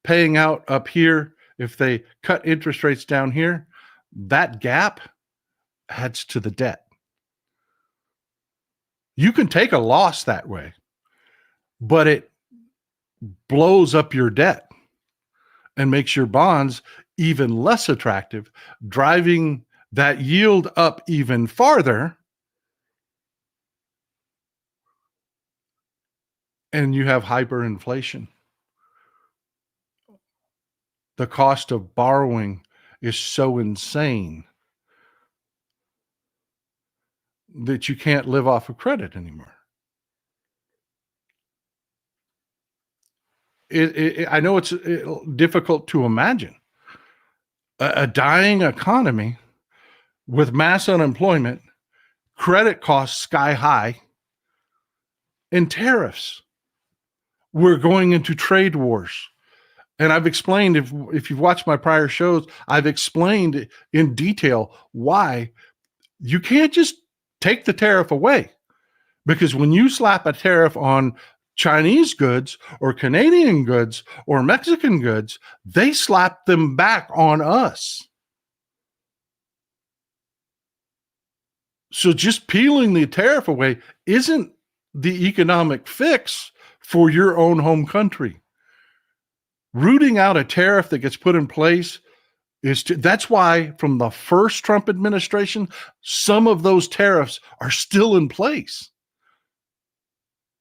paying out up here, if they cut interest rates down here, that gap adds to the debt. You can take a loss that way, but it blows up your debt and makes your bonds even less attractive, driving that yield up even farther. And you have hyperinflation. The cost of borrowing is so insane that you can't live off of credit anymore. I know it's difficult to imagine a dying economy with mass unemployment, credit costs sky high, and tariffs. We're going into trade wars. And I've explained, if you've watched my prior shows, I've explained in detail why You can't just take the tariff away, because when you slap a tariff on Chinese goods or Canadian goods or Mexican goods, they slap them back on us. So just peeling the tariff away isn't the economic fix for your own home country. Rooting out a tariff that gets put in place that's why from the first Trump administration, some of those tariffs are still in place.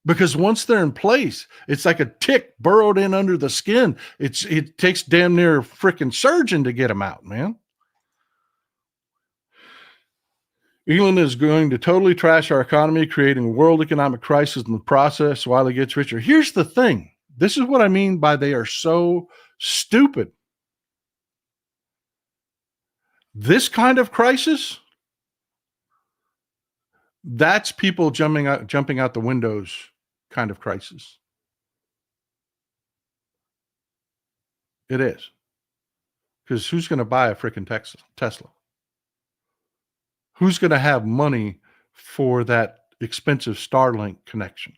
Because once they're in place, it's like a tick burrowed in under the skin. It takes damn near a freaking surgeon to get them out, man. Elon is going to totally trash our economy, creating a world economic crisis in the process while he gets richer. Here's the thing. This is what I mean by they are so stupid. This kind of crisis, that's people jumping out the windows kind of crisis. It is. Because who's going to buy a freaking Tesla? Who's going to have money for that expensive Starlink connection?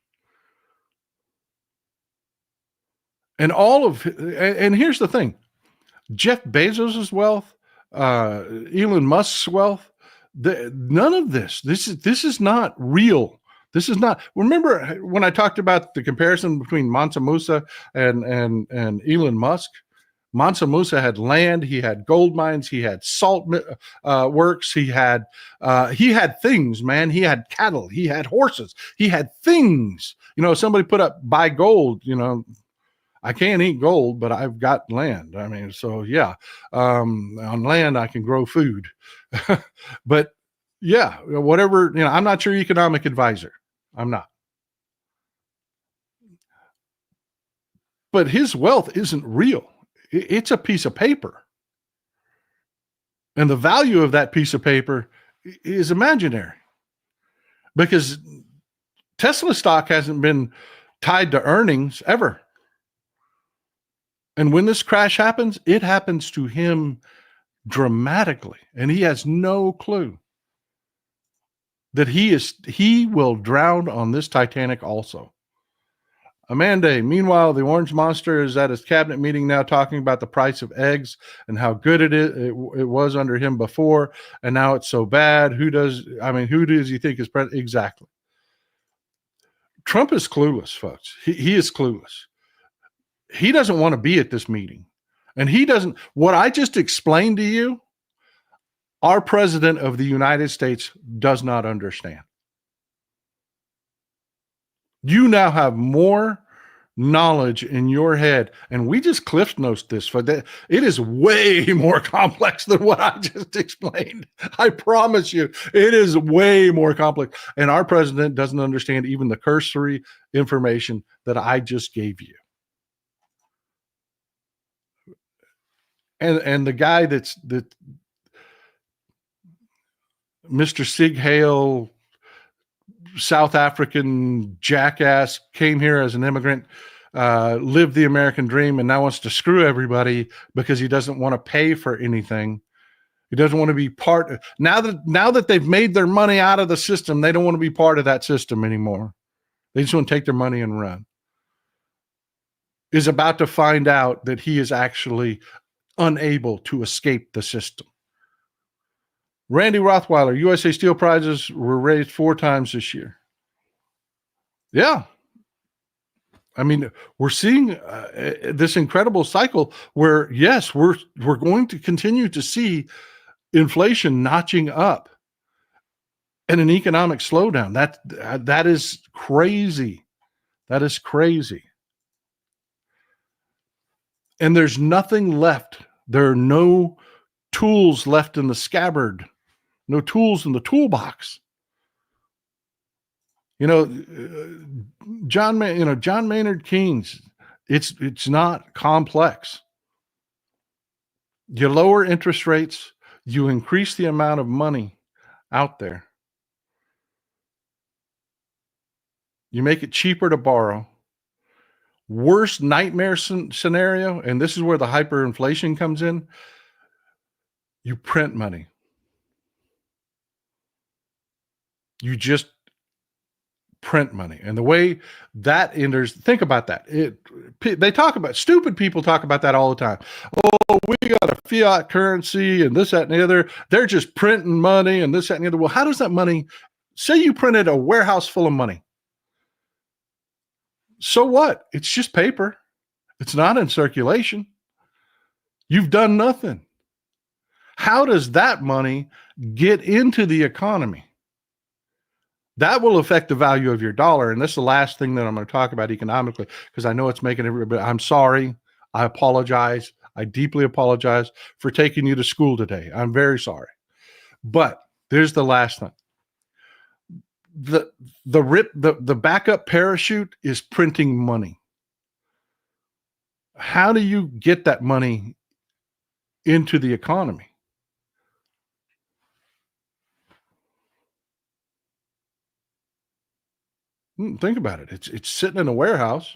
And here's the thing. Jeff Bezos' wealth, Elon Musk's wealth, none of this is not real. This is not. Remember when I talked about the comparison between Mansa Musa and Elon Musk? Mansa Musa had land, he had gold mines, he had salt works, he had things, man. He had cattle, he had horses, he had things. Somebody put up buy gold. I can't eat gold, but I've got land. I mean, so yeah, on land I can grow food. But yeah, whatever, I'm not your economic advisor. I'm not. But his wealth isn't real. It's a piece of paper. And the value of that piece of paper is imaginary. Because Tesla stock hasn't been tied to earnings ever. And when this crash happens, it happens to him dramatically. And he has no clue that he will drown on this Titanic also. Amanda, meanwhile, the orange monster is at his cabinet meeting now talking about the price of eggs and how good it was under him before, and now it's so bad. Who does he think is president? Exactly. Trump is clueless, folks. He is clueless. He doesn't want to be at this meeting. And he doesn't. What I just explained to you, our president of the United States does not understand. You now have more knowledge in your head, and we just cliff notes this. For that, it is way more complex than what I just explained. I promise you, it is way more complex. And our president doesn't understand even the cursory information that I just gave you. And the guy that Mr. Sig Hale, South African jackass, came here as an immigrant, lived the American dream, and now wants to screw everybody because he doesn't want to pay for anything. He doesn't want to be part. Now that they've made their money out of the system, they don't want to be part of that system anymore. They just want to take their money and run. Is about to find out that he is actually unable to escape the system. Randy Rothweiler, USA steel prices were raised 4 times this year. Yeah. I mean, we're seeing this incredible cycle where, yes, we're going to continue to see inflation notching up and an economic slowdown. That is crazy. That is crazy. And there's nothing left. There are no tools left in the scabbard. No tools in the toolbox. John Maynard Keynes, it's not complex. You lower interest rates, you increase the amount of money out there. You make it cheaper to borrow. Worst nightmare scenario, and this is where the hyperinflation comes in, you print money. You just print money. And the way that enters, think about that. They talk about, stupid people talk about that all the time. Oh, we got a fiat currency and this, that, and the other. They're just printing money and this, that, and the other. Well, how does that money, say you printed a warehouse full of money. So what? It's just paper. It's not in circulation. You've done nothing. How does that money get into the economy? That will affect the value of your dollar. And this is the last thing that I'm going to talk about economically, because I know it's making everybody, I'm sorry. I apologize. I deeply apologize for taking you to school today. I'm very sorry. But there's the last thing. The backup parachute is printing money. How do you get that money into the economy? Think about it. It's sitting in a warehouse.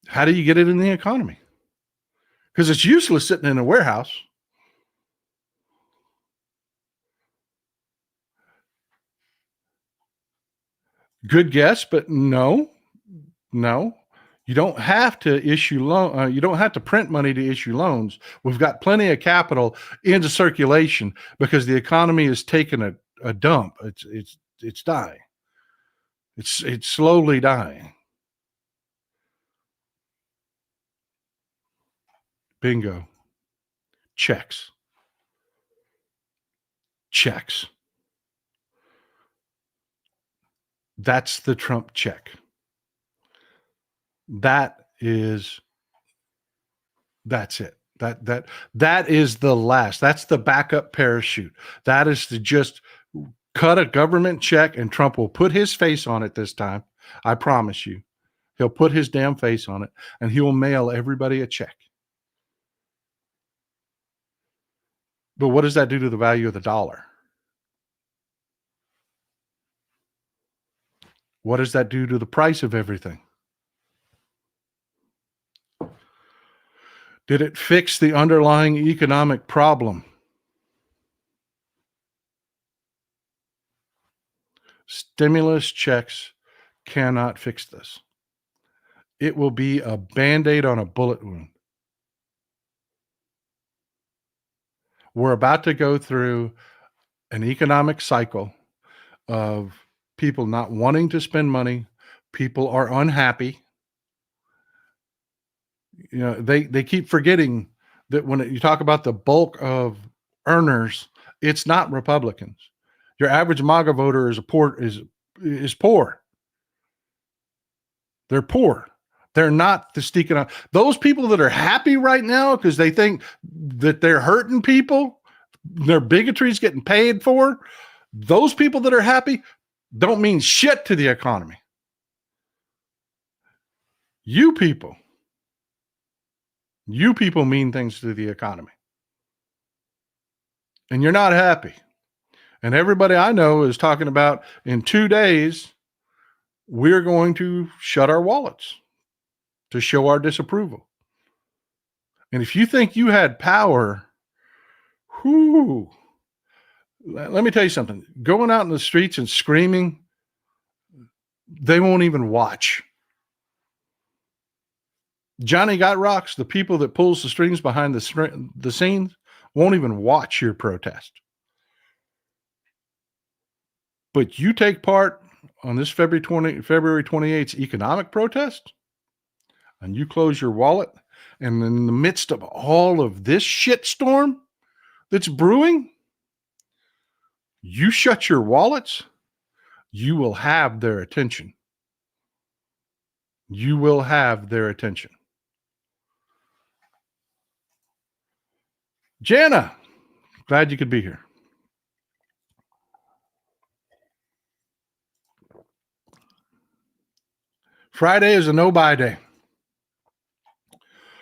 How do you get it in the economy? Because it's useless sitting in a warehouse. Good guess, but no. You don't have to issue loan. You don't have to print money to issue loans. We've got plenty of capital into circulation because the economy is taking a dump. It's dying. It's slowly dying. Bingo. Checks. That's the Trump check. That's it. That is the last. That's the backup parachute. That is to just cut a government check, and Trump will put his face on it this time. I promise you. He'll put his damn face on it, and he will mail everybody a check. But what does that do to the value of the dollar? What does that do to the price of everything? Did it fix the underlying economic problem? Stimulus checks cannot fix this. It will be a Band-Aid on a bullet wound. We're about to go through an economic cycle of people not wanting to spend money. People are unhappy. You know, they keep forgetting that when you talk about the bulk of earners, it's not Republicans. Your average MAGA voter is poor. They're poor. They're not the sneaking out. Those people that are happy right now because they think that they're hurting people, their bigotry is getting paid for. Those people that are happy don't mean shit to the economy. You people mean things to the economy. And you're not happy. And everybody I know is talking about in 2 days, we're going to shut our wallets to show our disapproval. And if you think you had power, let me tell you something. Going out in the streets and screaming, they won't even watch. Johnny Got Rocks, the people that pulls the strings behind the scenes, won't even watch your protest. But you take part on this February 28th economic protest, and you close your wallet, and in the midst of all of this shitstorm that's brewing, you shut your wallets, you will have their attention. You will have their attention. Jana, glad you could be here. Friday is a no-buy day.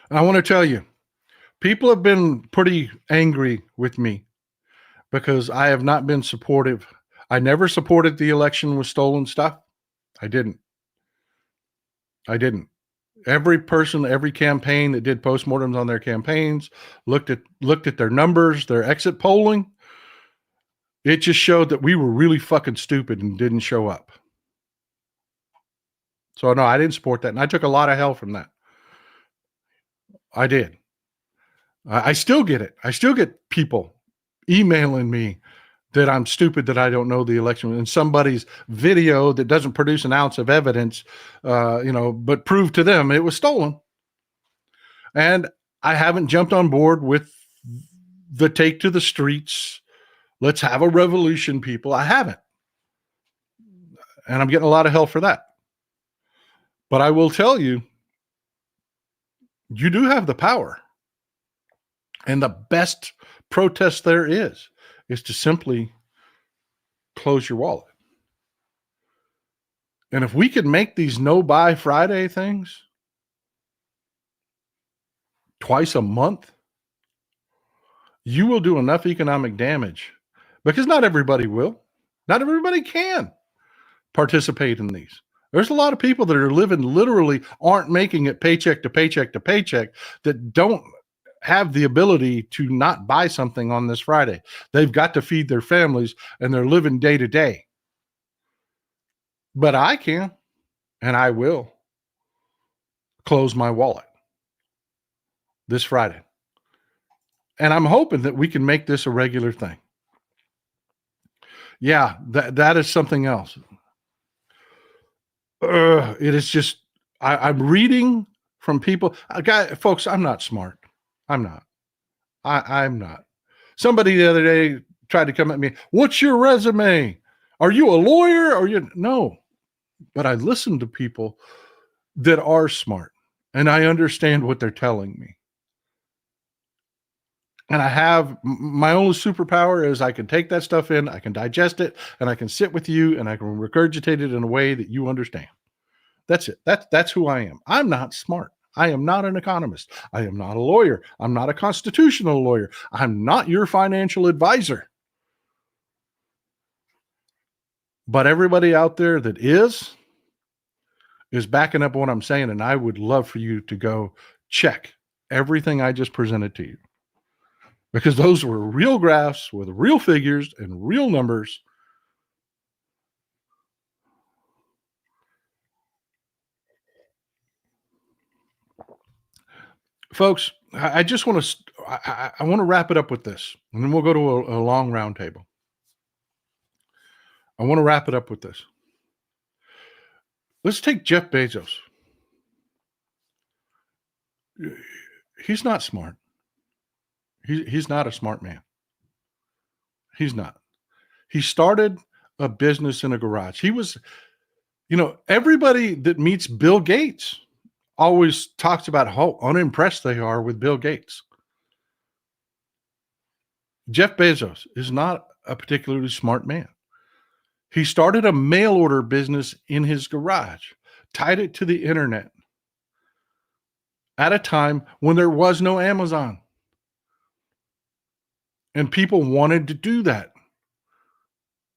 And I want to tell you, people have been pretty angry with me because I have not been supportive. I never supported the election with stolen stuff. I didn't. Every person, every campaign that did postmortems on their campaigns looked at their numbers, their exit polling. It just showed that we were really fucking stupid and didn't show up. So no, I didn't support that, and I took a lot of hell from that. I did. I still get it. I still get people emailing me that I'm stupid, that I don't know the election, and somebody's video that doesn't produce an ounce of evidence, but prove to them it was stolen. And I haven't jumped on board with the take to the streets, let's have a revolution, people. I haven't. And I'm getting a lot of hell for that. But I will tell you, you do have the power. And the best protest there is to simply close your wallet. And if we could make these no buy Friday things twice a month, you will do enough economic damage, because not everybody will. Not everybody can participate in these. There's a lot of people that are living, literally aren't making it paycheck to paycheck to paycheck, that don't have the ability to not buy something on this Friday. They've got to feed their families, and they're living day to day. But I can, and I will close my wallet this Friday. And I'm hoping that we can make this a regular thing. Yeah, that is something else. It is just, I'm reading from people. Folks, I'm not smart. I'm not. I'm not. Somebody the other day tried to come at me. What's your resume? Are you a lawyer? Or you? No. But I listen to people that are smart, and I understand what they're telling me. And I have, my only superpower is I can take that stuff in, I can digest it, and I can sit with you, and I can regurgitate it in a way that you understand. That's it. That's who I am. I'm not smart. I am not an economist. I am not a lawyer. I'm not a constitutional lawyer. I'm not your financial advisor. But everybody out there that is backing up what I'm saying, and I would love for you to go check everything I just presented to you, because those were real graphs with real figures and real numbers. Folks, I just want to, I want to wrap it up with this, and then we'll go to a long roundtable. I want to wrap it up with this. Let's take Jeff Bezos. He's not smart. He's not a smart man. He's not. He started a business in a garage. He was, everybody that meets Bill Gates always talks about how unimpressed they are with Bill Gates. Jeff Bezos is not a particularly smart man. He started a mail order business in his garage, tied it to the internet at a time when there was no Amazon. And people wanted to do that.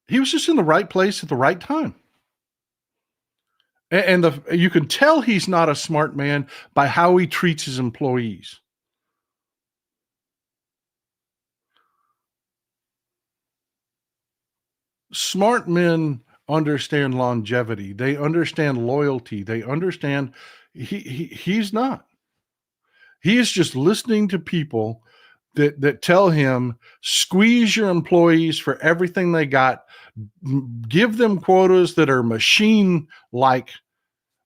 He was just in the right place at the right time. And you can tell he's not a smart man by how he treats his employees. Smart men understand longevity. They understand loyalty. They understand he's not. He is just listening to people that tell him, squeeze your employees for everything they got, give them quotas that are machine-like,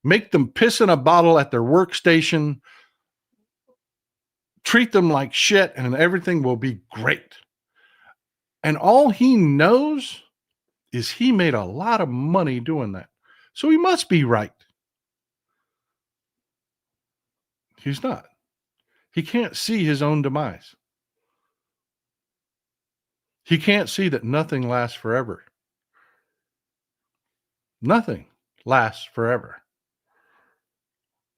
make them piss in a bottle at their workstation, treat them like shit, and everything will be great. And all he knows is he made a lot of money doing that. So he must be right. He's not. He can't see his own demise. He can't see that nothing lasts forever. Nothing lasts forever.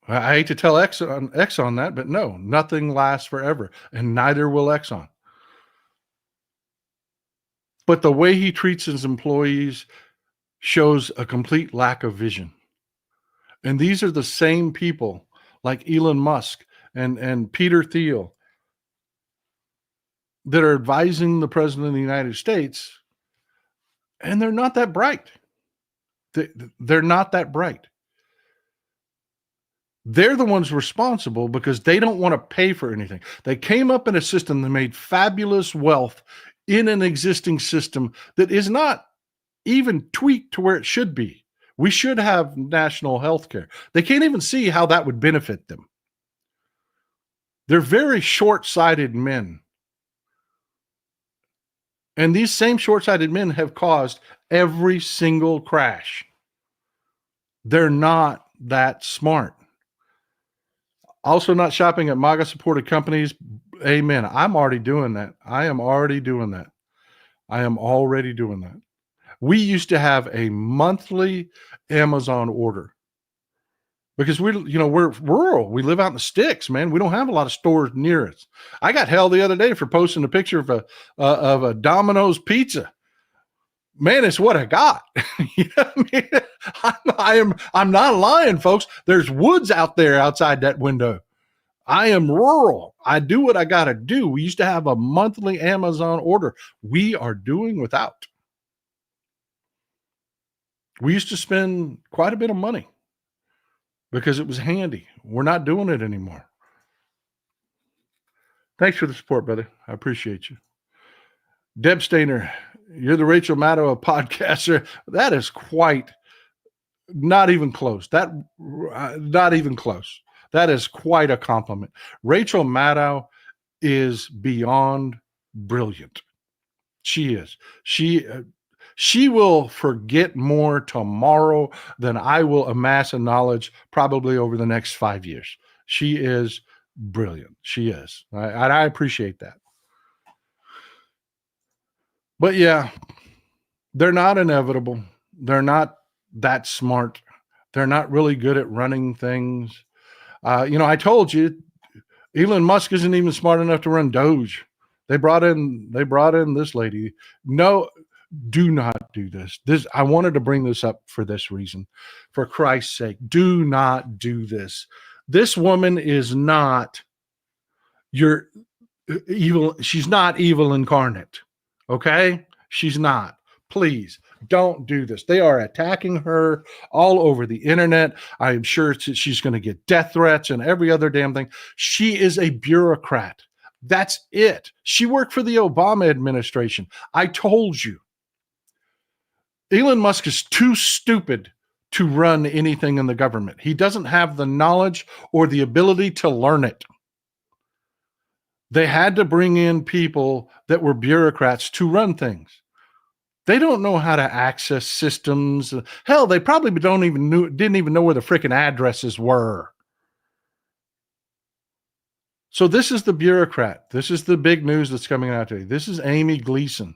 I hate to tell Exxon that, but no, nothing lasts forever, and neither will Exxon. But the way he treats his employees shows a complete lack of vision. And these are the same people like Elon Musk and Peter Thiel that are advising the president of the United States And they're not that bright. They're not that bright. They're the ones responsible because they don't want to pay for anything. They came up in a system that made fabulous wealth in an existing system that is not even tweaked to where it should be. We should have national health care. They can't even see how that would benefit them. They're very short-sighted men. And these same short-sighted men have caused every single crash. They're not that smart. Also not shopping at MAGA-supported companies. Amen. I'm already doing that. I am already doing that. We used to have a monthly Amazon order because we're rural. We live out in the sticks, man. We don't have a lot of stores near us. I got held the other day for posting a picture of a Domino's pizza. Man, it's what I got. You know what I mean? I'm not lying, folks. There's woods out there outside that window. I am rural. I do what I got to do. We used to have a monthly Amazon order. We are doing without. We used to spend quite a bit of money because it was handy. We're not doing it anymore. Thanks for the support, brother. I appreciate you. Deb Stainer, you're the Rachel Maddow of podcaster. That is quite not even close. Not even close. That is quite a compliment. Rachel Maddow is beyond brilliant. She is. She will forget more tomorrow than I will amass in knowledge probably over the next 5 years. She is brilliant. She is. I appreciate that. But yeah, they're not inevitable. They're not that smart. They're not really good at running things. I told you, Elon Musk isn't even smart enough to run DOGE. They brought in this lady. No, do not do this. I wanted to bring this up for this reason. For Christ's sake, do not do this. This woman is not your evil. She's not evil incarnate. Okay? She's not. Please don't do this. They are attacking her all over the internet. I am sure she's going to get death threats and every other damn thing. She is a bureaucrat. That's it. She worked for the Obama administration. I told you. Elon Musk is too stupid to run anything in the government. He doesn't have the knowledge or the ability to learn it. They had to bring in people that were bureaucrats to run things. They don't know how to access systems. Hell, they probably didn't even know where the freaking addresses were. So this is the bureaucrat. This is the big news that's coming out today. This is Amy Gleason.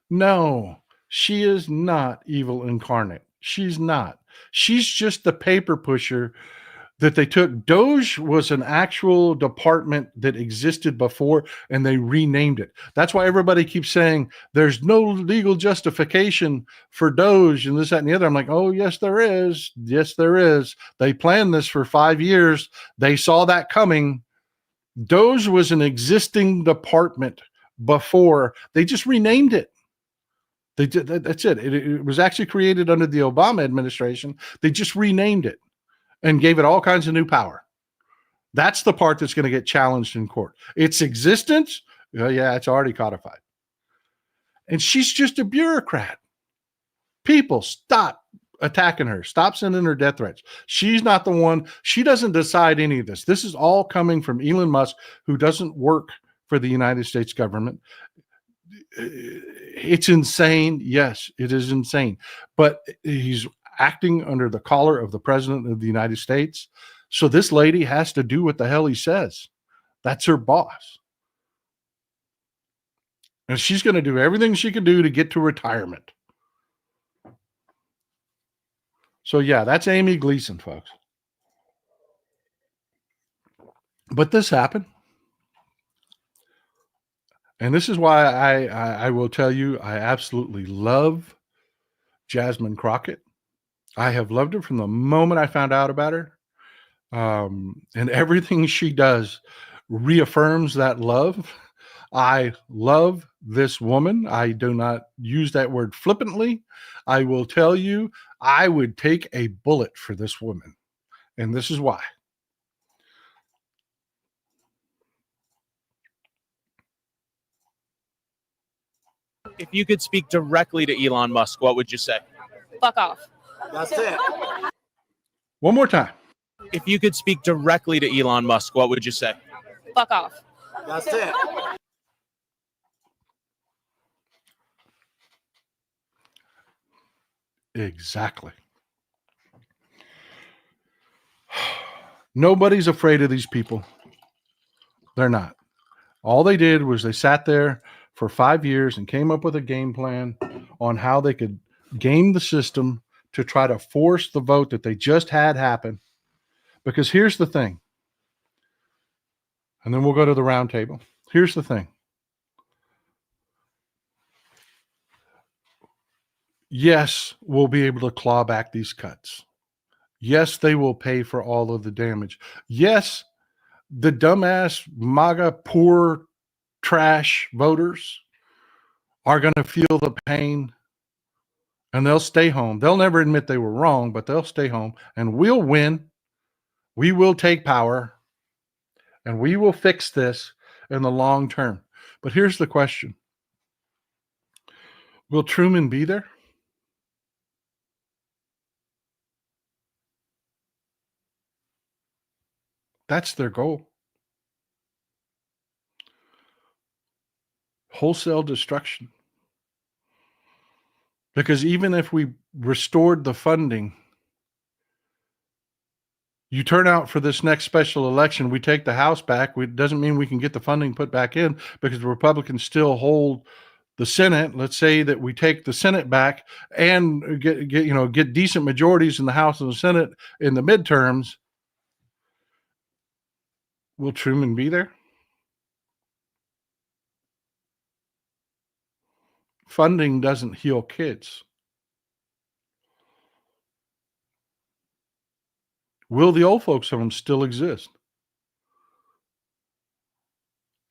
No, she is not evil incarnate. She's not. She's just the paper pusher that they took. DOGE was an actual department that existed before, and they renamed it. That's why everybody keeps saying there's no legal justification for DOGE and this, that, and the other. I'm like, oh, yes, there is. Yes, there is. They planned this for 5 years. They saw that coming. DOGE was an existing department before. They just renamed it. That's it. It was actually created under the Obama administration. They just renamed it and gave it all kinds of new power. That's the part that's going to get challenged in court. Its existence, it's already codified. And she's just a bureaucrat. People, stop attacking her. Stop sending her death threats. She's not the one. She doesn't decide any of this. This is all coming from Elon Musk, who doesn't work for the United States government. It's insane. Yes, it is insane. But he's acting under the collar of the president of the United States. So this lady has to do what the hell he says. That's her boss. And she's going to do everything she can do to get to retirement. So yeah, that's Amy Gleason, folks. But this happened. And this is why I will tell you, I absolutely love Jasmine Crockett. I have loved her from the moment I found out about her. And everything she does reaffirms that love. I love this woman. I do not use that word flippantly. I will tell you, I would take a bullet for this woman. And this is why. If you could speak directly to Elon Musk, what would you say? Fuck off. That's it. One more time. If you could speak directly to Elon Musk, what would you say? Fuck off. That's it. Exactly. Nobody's afraid of these people. They're not. All they did was they sat there for 5 years and came up with a game plan on how they could game the system to try to force the vote that they just had happen. Because here's the thing. And then we'll go to the round table. Here's the thing. Yes, we'll be able to claw back these cuts. Yes, they will pay for all of the damage. Yes, the dumbass MAGA poor trash voters are going to feel the pain and they'll stay home. They'll never admit they were wrong, but they'll stay home and we'll win. We will take power and we will fix this in the long term. But here's the question. Will Truman be there? That's their goal. Wholesale destruction. Because even if we restored the funding, you turn out for this next special election, we take the House back. It doesn't mean we can get the funding put back in because the Republicans still hold the Senate. Let's say that we take the Senate back and get decent majorities in the House and the Senate in the midterms. Will Truman be there? Funding doesn't heal kids. Will the old folks home still exist?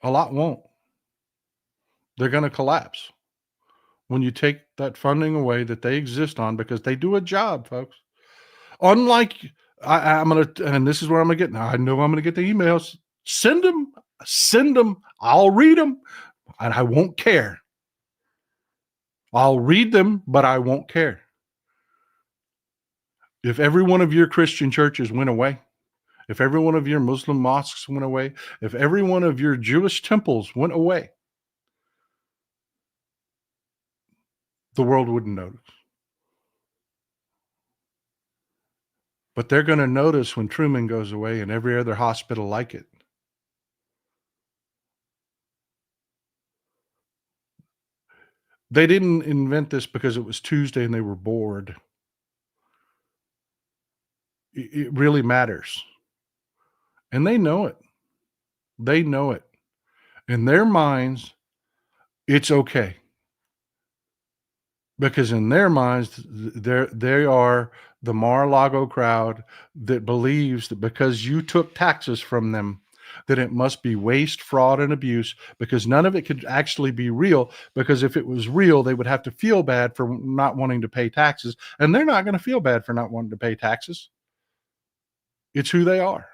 A lot won't. They're going to collapse when you take that funding away that they exist on because they do a job, folks. Unlike, I'm going to, and this is where I'm going to get, now I know I'm going to get the emails. Send them. I'll read them and I won't care. I'll read them, but I won't care. If every one of your Christian churches went away, if every one of your Muslim mosques went away, if every one of your Jewish temples went away, the world wouldn't notice. But they're going to notice when Truman goes away and every other hospital like it. They didn't invent this because it was Tuesday and they were bored. It really matters. And they know it. They know it. In their minds, it's okay. Because in their minds, they are the Mar-a-Lago crowd that believes that because you took taxes from them, that it must be waste, fraud, and abuse, because none of it could actually be real. Because if it was real, they would have to feel bad for not wanting to pay taxes. And they're not going to feel bad for not wanting to pay taxes. It's who they are.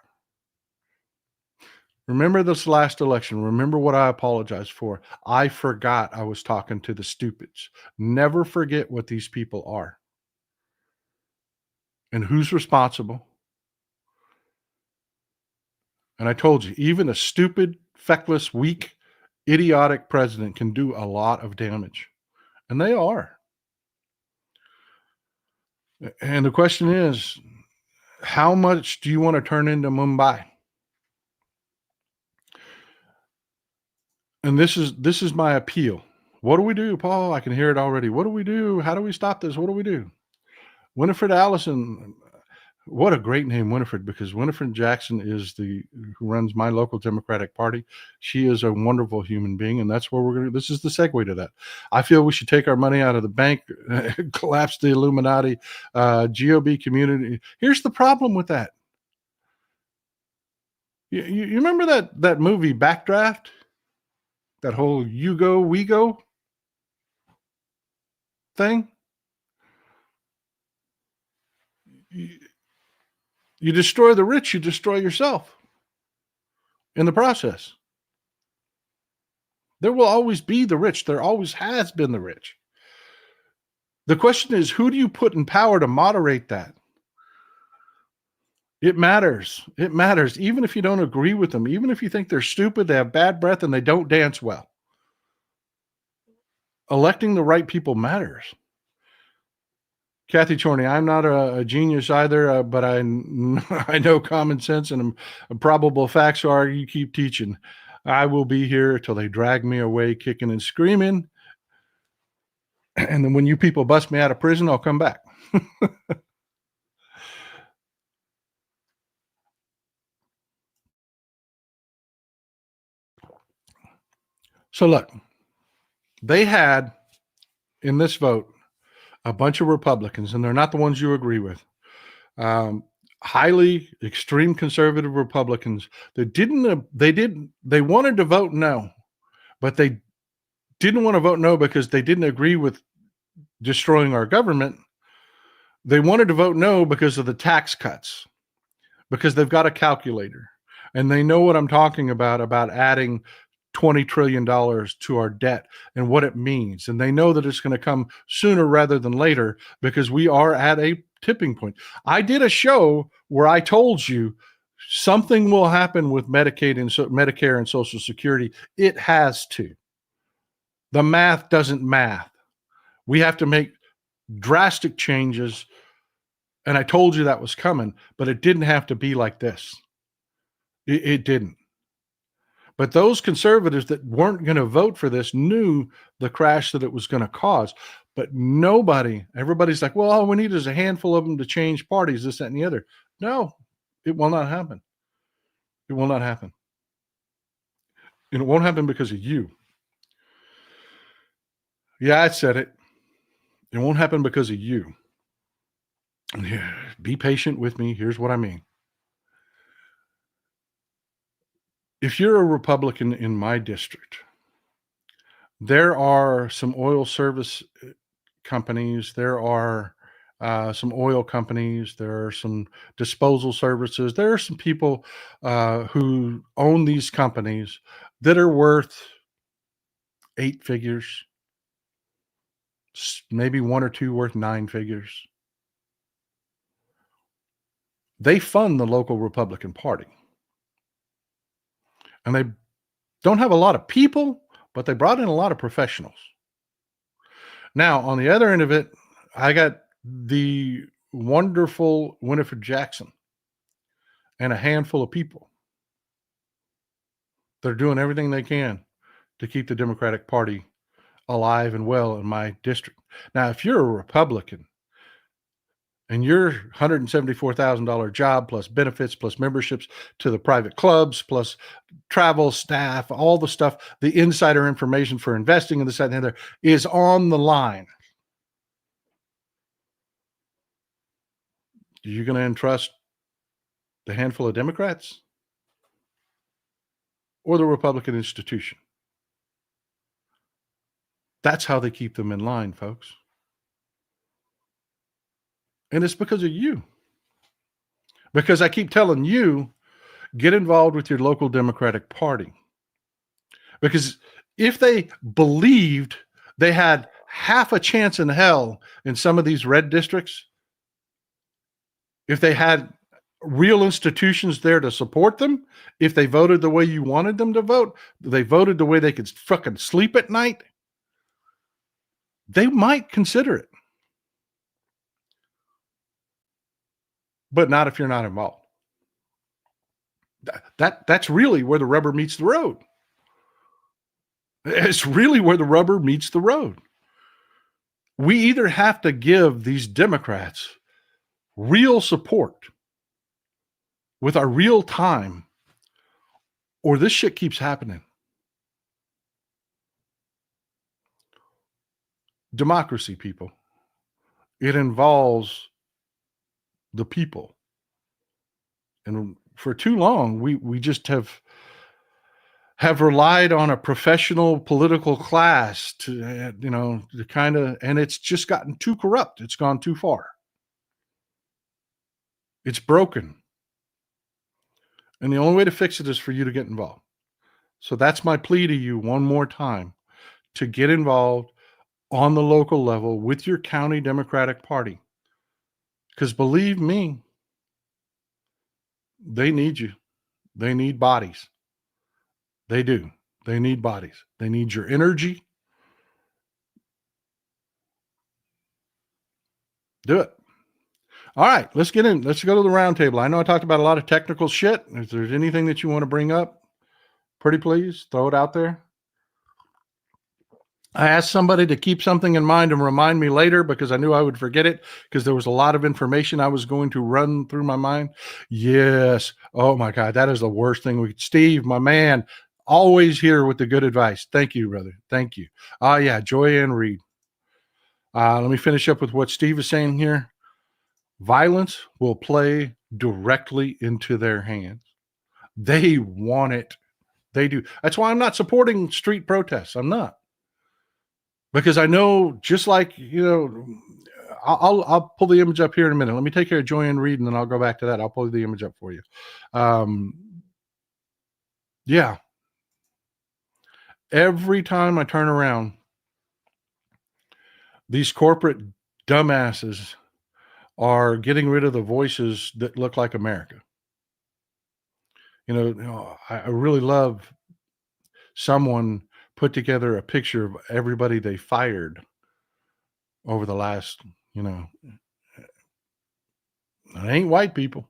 Remember this last election. Remember what I apologized for. I forgot I was talking to the stupids. Never forget what these people are. And who's responsible. And I told you, even a stupid, feckless, weak, idiotic president can do a lot of damage. And they are. And the question is, how much do you want to turn into Mumbai? And this is my appeal. What do we do, Paul? I can hear it already. What do we do? How do we stop this? What do we do? Winifred Allison, what a great name, Winifred, because Winifred Jackson is who runs my local Democratic Party. She is a wonderful human being, and that's where we're going to, this is the segue to that. I feel we should take our money out of the bank, collapse the Illuminati, GOB community. Here's the problem with that. You remember that movie Backdraft? that whole you go, we go thing. You destroy the rich, you destroy yourself in the process. There will always be the rich. There always has been the rich. The question is, who do you put in power to moderate that? It matters. It matters. Even if you don't agree with them, even if you think they're stupid, they have bad breath, and they don't dance well. Electing the right people matters. Kathy Chorney, I'm not a genius either, but I know common sense and probable facts are you keep teaching. I will be here till they drag me away kicking and screaming. And then when you people bust me out of prison, I'll come back. So look, they had in this vote a bunch of Republicans, and they're not the ones you agree with. Highly extreme conservative Republicans that they wanted to vote no, but they didn't want to vote no because they didn't agree with destroying our government. They wanted to vote no because of the tax cuts, because they've got a calculator and they know what I'm talking about adding $20 trillion to our debt and what it means. And they know that it's going to come sooner rather than later because we are at a tipping point. I did a show where I told you something will happen with Medicaid and Medicare and Social Security. It has to. The math doesn't math. We have to make drastic changes. And I told you that was coming, but it didn't have to be like this. It didn't. But those conservatives that weren't going to vote for this knew the crash that it was going to cause. But everybody's like, well, all we need is a handful of them to change parties, this, that, and the other. No, it will not happen. It will not happen. And it won't happen because of you. Yeah, I said it. It won't happen because of you. Yeah, be patient with me. Here's what I mean. If you're a Republican in my district, there are some oil service companies, there are some oil companies, there are some disposal services, there are some people who own these companies that are worth 8 figures, maybe one or two worth 9 figures. They fund the local Republican Party. And they don't have a lot of people, but they brought in a lot of professionals. Now, on the other end of it, I got the wonderful Winifred Jackson and a handful of people. They're doing everything they can to keep the Democratic Party alive and well in my district. Now, if you're a Republican and your $174,000 job plus benefits plus memberships to the private clubs plus travel, staff, all the stuff, the insider information for investing in this, that, and the other is on the line. Are you going to entrust the handful of Democrats or the Republican institution? That's how they keep them in line, folks. And it's because of you. Because I keep telling you, get involved with your local Democratic Party. Because if they believed they had half a chance in hell in some of these red districts, if they had real institutions there to support them, if they voted the way you wanted them to vote, they voted the way they could fucking sleep at night, they might consider it. But not if you're not involved. That's really where the rubber meets the road. It's really where the rubber meets the road. We either have to give these Democrats real support with our real time, or this shit keeps happening. Democracy, people. It involves the people. And for too long, we just have have relied on a professional political class to, to kind of, and it's just gotten too corrupt. It's gone too far. It's broken. And the only way to fix it is for you to get involved. So that's my plea to you one more time, to get involved on the local level with your county Democratic Party. Because believe me, they need you. They need bodies. They do. They need bodies. They need your energy. Do it. All right, let's get in. Let's go to the roundtable. I know I talked about a lot of technical shit. If there's anything that you want to bring up, pretty please throw it out there. I asked somebody to keep something in mind and remind me later because I knew I would forget it because there was a lot of information I was going to run through my mind. Yes. Oh my God, that is the worst thing. Steve, my man, always here with the good advice. Thank you, brother. Thank you. Yeah, Joyanne Reed. Let me finish up with what Steve is saying here. Violence will play directly into their hands. They want it. They do. That's why I'm not supporting street protests. I'm not. Because I know, just like, I'll pull the image up here in a minute. Let me take care of Joyanne Reed, and then I'll go back to that. I'll pull the image up for you. Yeah. Every time I turn around, these corporate dumbasses are getting rid of the voices that look like America. I really love someone put together a picture of everybody they fired over the last, it ain't white people.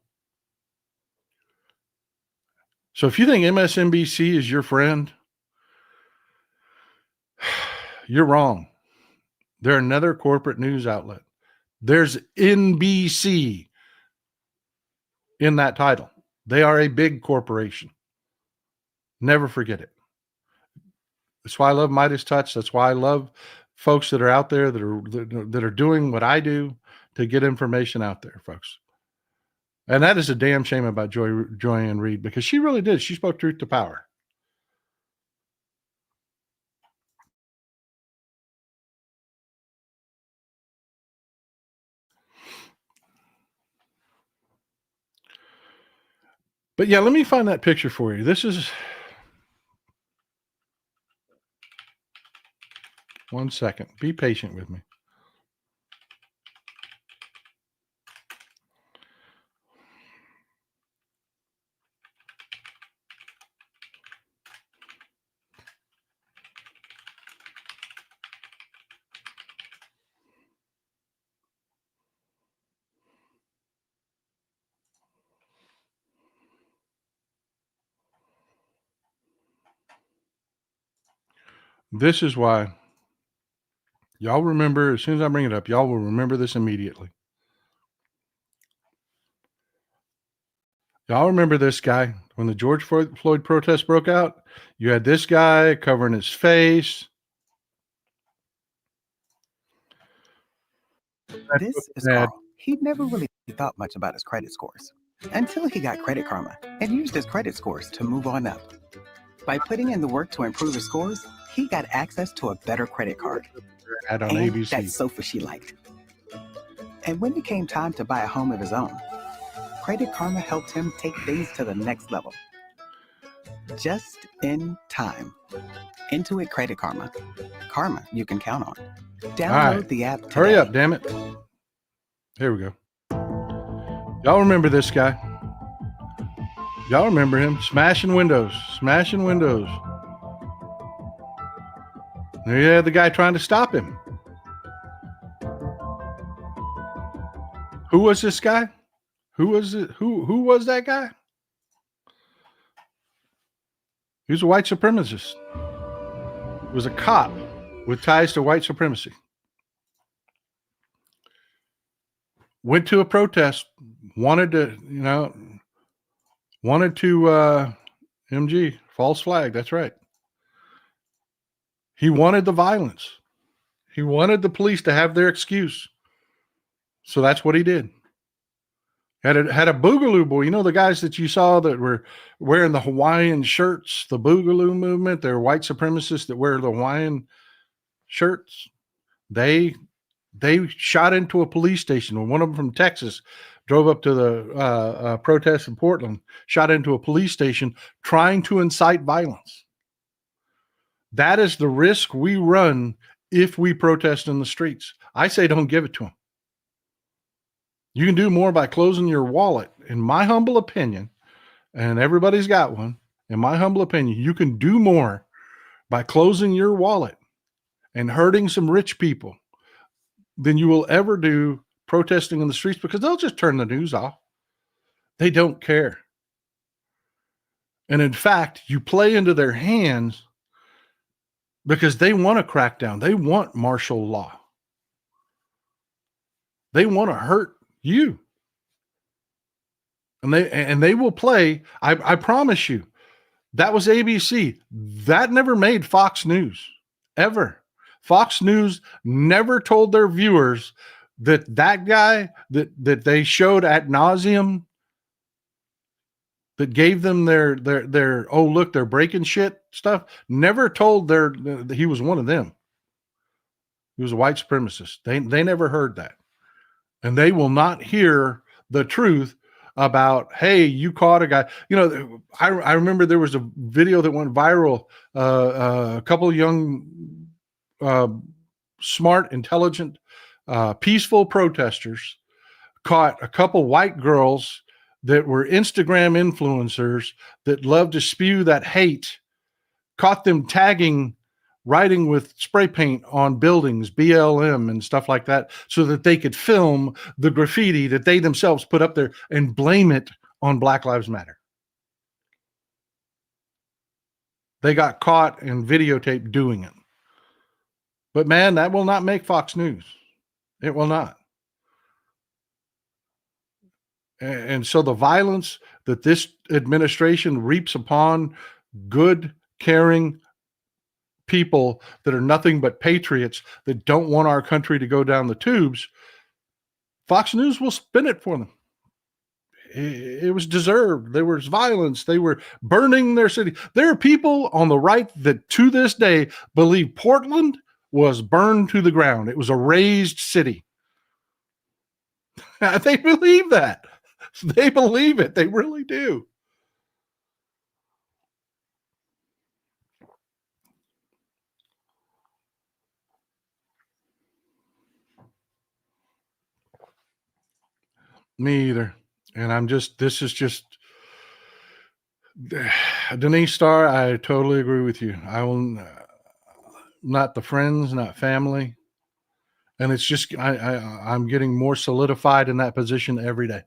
So if you think MSNBC is your friend, you're wrong. They're another corporate news outlet. There's NBC in that title. They are a big corporation. Never forget it. That's why I love Midas Touch. That's why I love folks that are out there that are doing what I do to get information out there, folks. And that is a damn shame about Joyanne Reed, because she really did. She spoke truth to power. But yeah, let me find that picture for you. This is, one second. Be patient with me. This is why y'all remember, as soon as I bring it up, y'all will remember this immediately. Y'all remember this guy when the George Floyd protest broke out? You had this guy covering his face. This is Carl. He never really thought much about his credit scores until he got Credit Karma and used his credit scores to move on up. By putting in the work to improve his scores, he got access to a better credit card. Ad on And ABC. that sofa she liked. And when it came time to buy a home of his own, Credit Karma helped him take things to the next level. Just in time. Intuit Credit Karma. Karma you can count on. Download the app today. Hurry up, damn it. Here we go. Y'all remember this guy? Y'all remember him? Smashing windows. Smashing windows. There you had the guy trying to stop him. Who was this guy? Who was it? Who was that guy? He was a white supremacist. He was a cop with ties to white supremacy. Went to a protest, wanted to MG, false flag. That's right. He wanted the violence. He wanted the police to have their excuse. So that's what he did. Had a Boogaloo boy. You know the guys that you saw that were wearing the Hawaiian shirts, the Boogaloo movement. They're white supremacists that wear the Hawaiian shirts. They shot into a police station. One of them from Texas drove up to the protest in Portland, shot into a police station trying to incite violence. That is the risk we run if we protest in the streets. I say don't give it to them. You can do more by closing your wallet, in my humble opinion, and everybody's got one. In my humble opinion, you can do more by closing your wallet and hurting some rich people than you will ever do protesting in the streets, because they'll just turn the news off. They don't care. And in fact, you play into their hands because they want to crack down. They want martial law. They want to hurt you. And they will play. I promise you, that was ABC. That never made Fox News, ever. Fox News never told their viewers that guy that they showed ad nauseum, that gave them their oh look, they're breaking shit stuff, never told he was one of them. He was a white supremacist. They never heard that. And they will not hear the truth about, hey, you caught a guy. You know, I remember there was a video that went viral. A couple of young, smart, intelligent, peaceful protesters caught a couple white girls that were Instagram influencers that love to spew that hate, caught them writing with spray paint on buildings, BLM and stuff like that, so that they could film the graffiti that they themselves put up there and blame it on Black Lives Matter. They got caught and videotaped doing it. But man, that will not make Fox News. It will not. And so the violence that this administration reaps upon good, caring people that are nothing but patriots that don't want our country to go down the tubes, Fox News will spin it for them. It was deserved. There was violence. They were burning their city. There are people on the right that to this day believe Portland was burned to the ground. It was a razed city. They believe that. They believe it. They really do. Me either. And this is just, Denise Starr, I totally agree with you. I will, not the friends, not family. And it's just, I'm getting more solidified in that position every day.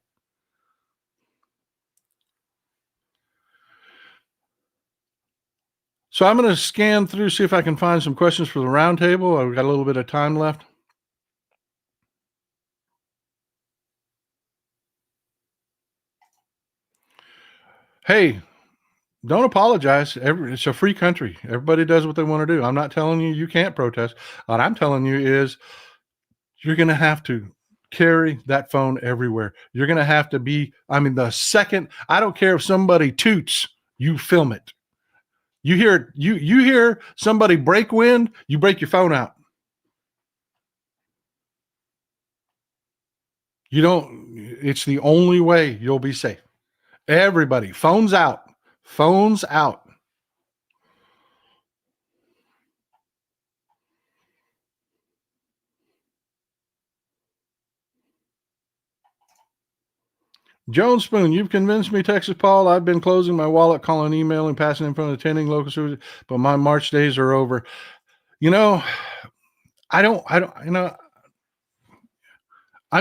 So I'm going to scan through, see if I can find some questions for the roundtable. We've got a little bit of time left. Hey, don't apologize. It's a free country. Everybody does what they want to do. I'm not telling you can't protest. What I'm telling you is you're going to have to carry that phone everywhere. You're going to have to be, the second, I don't care if somebody toots, you film it. You hear somebody break wind, you break your phone out. It's the only way you'll be safe. Everybody, phones out. Phones out. Joan Spoon, you've convinced me, Texas Paul. I've been closing my wallet, calling, emailing, passing in front of attending local services, but my March days are over. I'm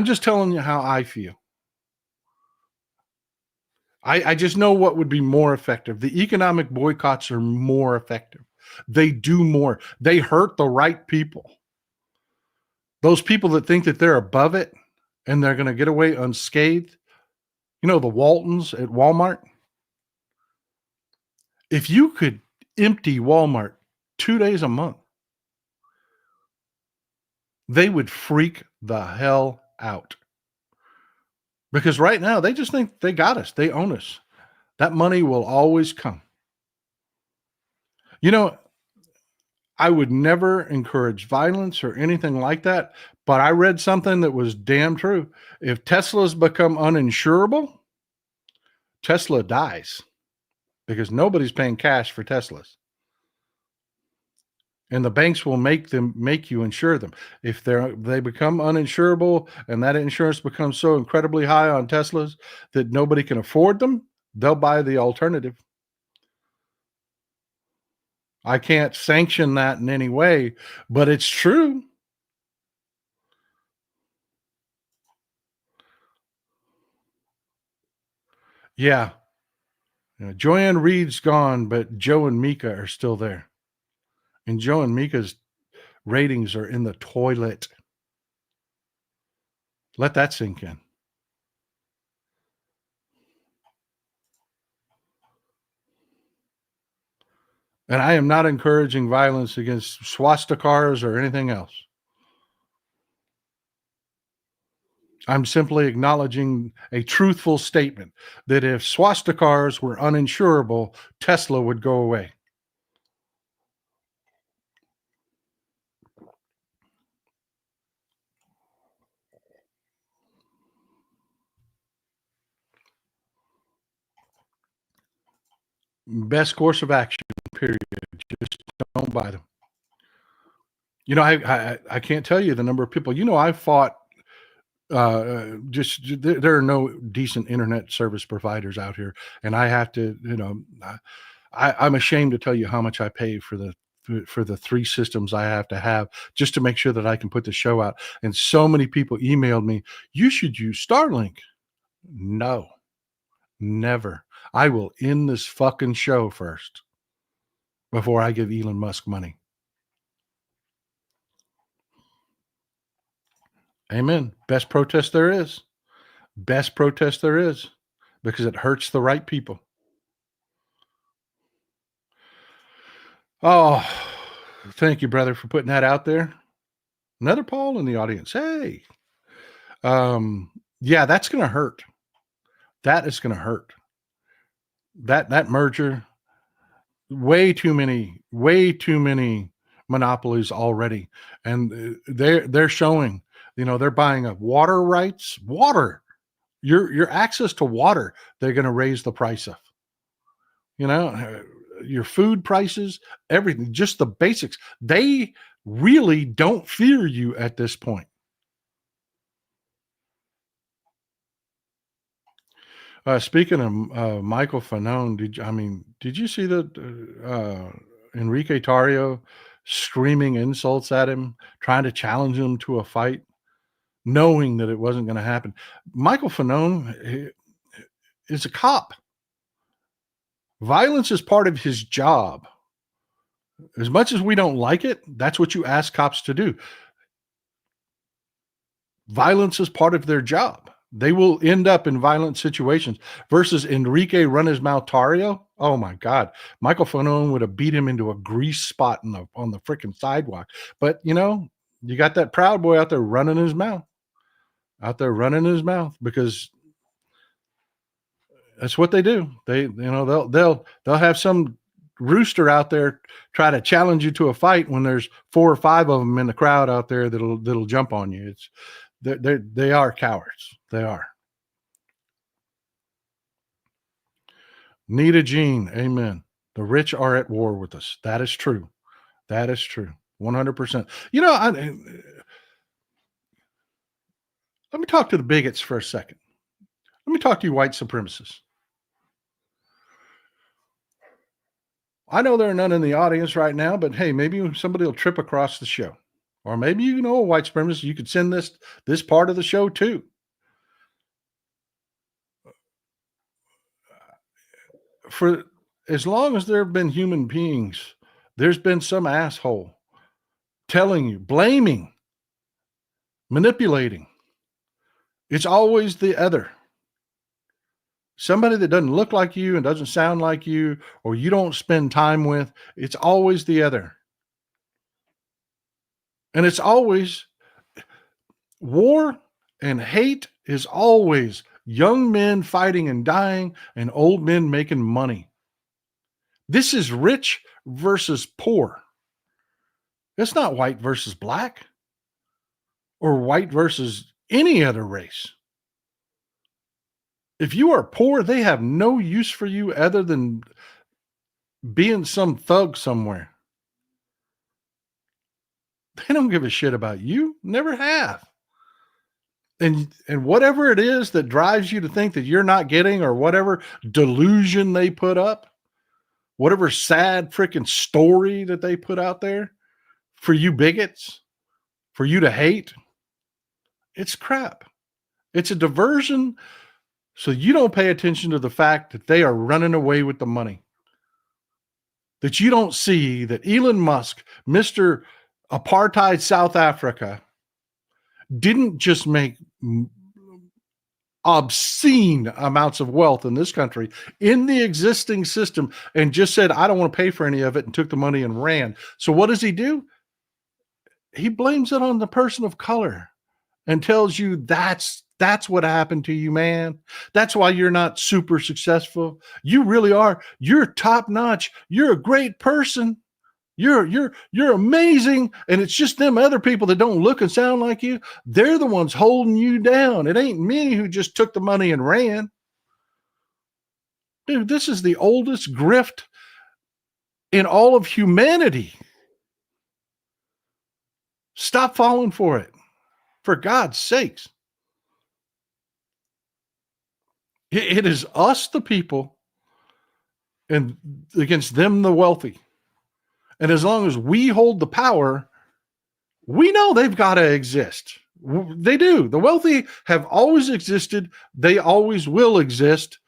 just telling you how I feel. I just know what would be more effective. The economic boycotts are more effective. They do more. They hurt the right people. Those people that think that they're above it and they're going to get away unscathed. The Waltons at Walmart. If you could empty Walmart 2 days a month, they would freak the hell out. Because right now they just think they got us. They own us. That money will always come. You know, I would never encourage violence or anything like that, but I read something that was damn true. If Teslas become uninsurable, Tesla dies because nobody's paying cash for Teslas. And the banks will make you insure them. If they become uninsurable and that insurance becomes so incredibly high on Teslas that nobody can afford them, they'll buy the alternative. I can't sanction that in any way, but it's true. Yeah. Joanne Reed's gone, but Joe and Mika are still there. And Joe and Mika's ratings are in the toilet. Let that sink in. And I am not encouraging violence against swastikas or anything else. I'm simply acknowledging a truthful statement that if swastikas were uninsurable, Tesla would go away. Best course of action, period. Just don't buy them. You know, I can't tell you the number of people. You know, I fought. There are no decent internet service providers out here, and I have to. You know, I'm ashamed to tell you how much I pay for the 3 systems I have to have just to make sure that I can put the show out. And so many people emailed me, "You should use Starlink." No, never. I will end this fucking show first before I give Elon Musk money. Amen. Best protest there is. Best protest there is, because it hurts the right people. Oh, thank you, brother, for putting that out there. Another Paul in the audience. Hey. Yeah, that's going to hurt. That is going to hurt. That merger, way too many monopolies already. And they're showing, you know, they're buying up water rights, water. Your access to water, they're going to raise the price of. You know, your food prices, everything, just the basics. They really don't fear you at this point. Speaking of Michael Fanone, did you see that Enrique Tarrio screaming insults at him, trying to challenge him to a fight, knowing that it wasn't going to happen? Michael Fanone is a cop. Violence is part of his job. As much as we don't like it, that's what you ask cops to do. Violence is part of their job. They will end up in violent situations versus Enrique run his mouth Tarrio. Oh my God. Michael Fanone would have beat him into a grease spot on the freaking sidewalk. But you know, you got that Proud Boy out there running his mouth because that's what they do. They'll have some rooster out there try to challenge you to a fight when there's 4 or 5 of them in the crowd out there that'll jump on you. They are cowards. They are. Nita Jean, amen. The rich are at war with us. That is true. That is true. 100%. You know, let me talk to the bigots for a second. Let me talk to you white supremacists. I know there are none in the audience right now, but hey, maybe somebody will trip across the show. Or maybe you know a white supremacist, you could send this part of the show too. For as long as there have been human beings, there's been some asshole telling you, blaming, manipulating. It's always the other. Somebody that doesn't look like you and doesn't sound like you, or you don't spend time with, it's always the other. And it's always war and hate is always young men fighting and dying and old men making money. This is rich versus poor. It's not white versus black or white versus any other race. If you are poor, they have no use for you other than being some thug somewhere. They don't give a shit about you. Never have. And whatever it is that drives you to think that you're not getting, or whatever delusion they put up, whatever sad freaking story that they put out there for you bigots, for you to hate, it's crap. It's a diversion so you don't pay attention to the fact that they are running away with the money. That you don't see that Elon Musk, Mr. Apartheid South Africa, didn't just make obscene amounts of wealth in this country in the existing system and just said, I don't want to pay for any of it, and took the money and ran. So what does he do? He blames it on the person of color and tells you that's what happened to you, man. That's why you're not super successful. You really are. You're top notch. You're a great person. You're amazing. And it's just them other people that don't look and sound like you. They're the ones holding you down. It ain't me who just took the money and ran. Dude, this is the oldest grift in all of humanity. Stop falling for it. For God's sakes. It is us, the people, and against them, the wealthy. And as long as we hold the power, we know they've got to exist. They do. The wealthy have always existed. They always will exist.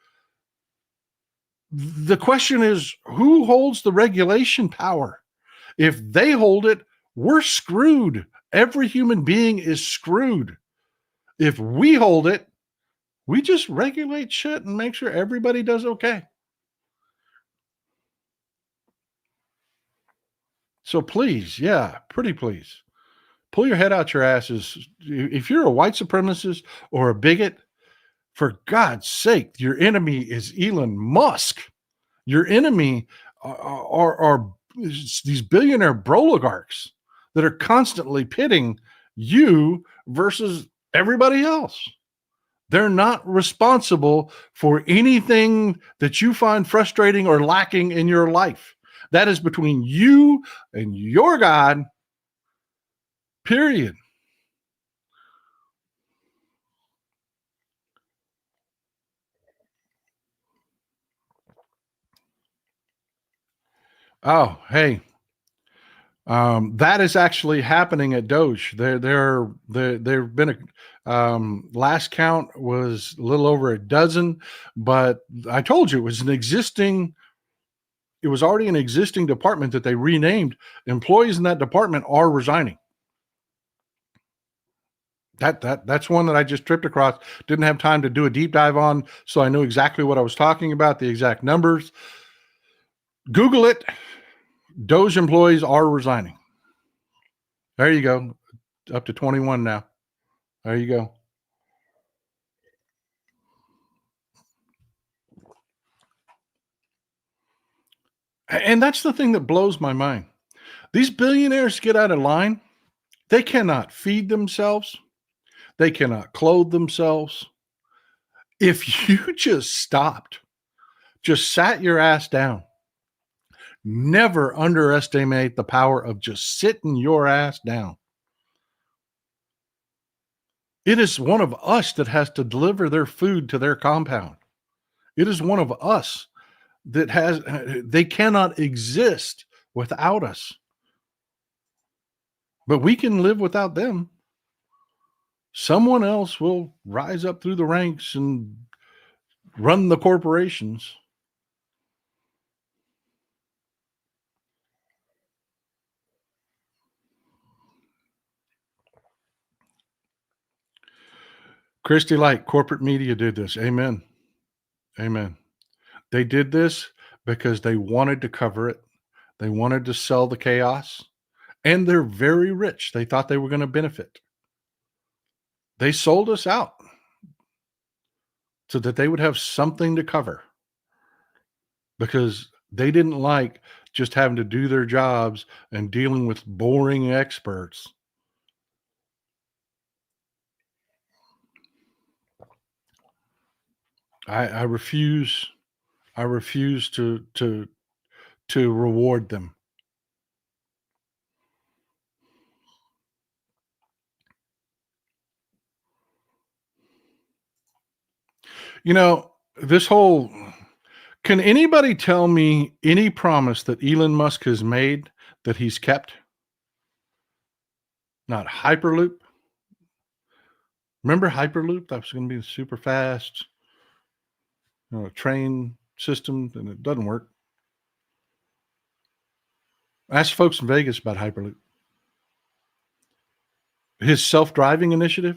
The question is, who holds the regulation power? If they hold it, we're screwed. Every human being is screwed. If we hold it, we just regulate shit and make sure everybody does okay. So please, pretty please, pull your head out your asses. If you're a white supremacist or a bigot, for God's sake, your enemy is Elon Musk. Your enemy are these billionaire oligarchs that are constantly pitting you versus everybody else. They're not responsible for anything that you find frustrating or lacking in your life. That is between you and your God, period. Oh, hey. That is actually happening at DOGE. There've been last count was a little over a dozen, but I told you it was already an existing department that they renamed. Employees in that department are resigning. That's one that I just tripped across. Didn't have time to do a deep dive on, so I knew exactly what I was talking about, the exact numbers. Google it. DOGE employees are resigning. There you go. Up to 21 now. There you go. And that's the thing that blows my mind. These billionaires get out of line. They cannot feed themselves. They cannot clothe themselves. If you just stopped, just sat your ass down, never underestimate the power of just sitting your ass down. It is one of us that has to deliver their food to their compound. It is one of us they cannot exist without us. But we can live without them. Someone else will rise up through the ranks and run the corporations. Christy Light, corporate media did this. Amen. Amen. They did this because they wanted to cover it. They wanted to sell the chaos. And they're very rich. They thought they were going to benefit. They sold us out. so that they would have something to cover, because they didn't like just having to do their jobs and dealing with boring experts. I refuse to reward them. You know, this whole, can anybody tell me any promise that Elon Musk has made that he's kept? Not Hyperloop. Remember Hyperloop? That was going to be super fast, train system, and it doesn't work. Ask folks in Vegas about Hyperloop. His self-driving initiative?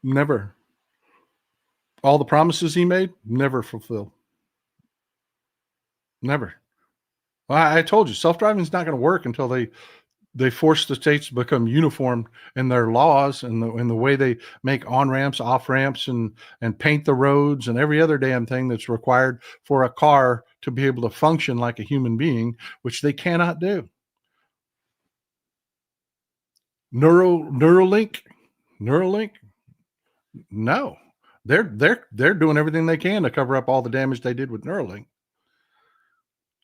Never. All the promises he made? Never fulfilled. Never. Well, I told you, self-driving is not going to work until they force the states to become uniform in their laws and the way they make on-ramps, off-ramps, and paint the roads and every other damn thing that's required for a car to be able to function like a human being, which they cannot do. Neuralink, no. They're doing everything they can to cover up all the damage they did with Neuralink.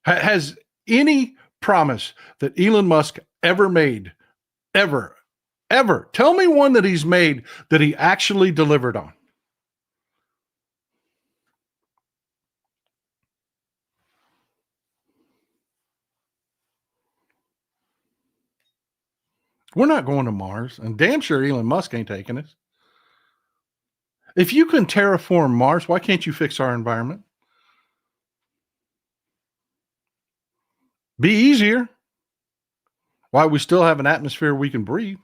Has any promise that Elon Musk ever made, ever, tell me one that he's made that he actually delivered on? We're not going to Mars, and damn sure Elon Musk ain't taking us. If you can terraform Mars, why can't you fix our environment? Be easier. Why we still have an atmosphere we can breathe.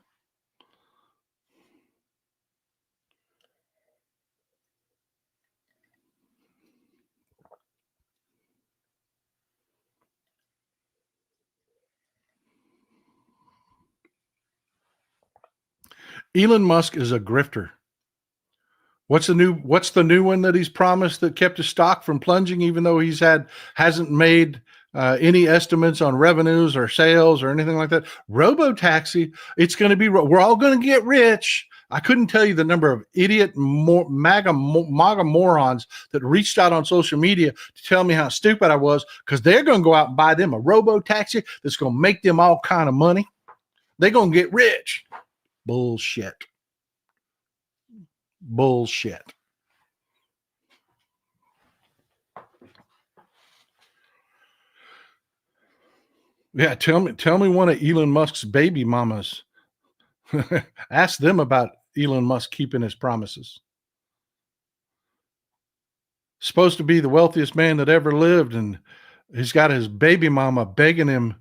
Elon Musk is a grifter. What's the new one that he's promised that kept his stock from plunging, even though hasn't made any estimates on revenues or sales or anything like that? Robotaxi. It's going to be, we're all going to get rich. I couldn't tell you the number of idiot MAGA morons that reached out on social media to tell me how stupid I was, because they're going to go out and buy them a robo-taxi that's going to make them all kind of money. They're going to get rich. Bullshit. Yeah, tell me one of Elon Musk's baby mamas. Ask them about Elon Musk keeping his promises. Supposed to be the wealthiest man that ever lived, and he's got his baby mama begging him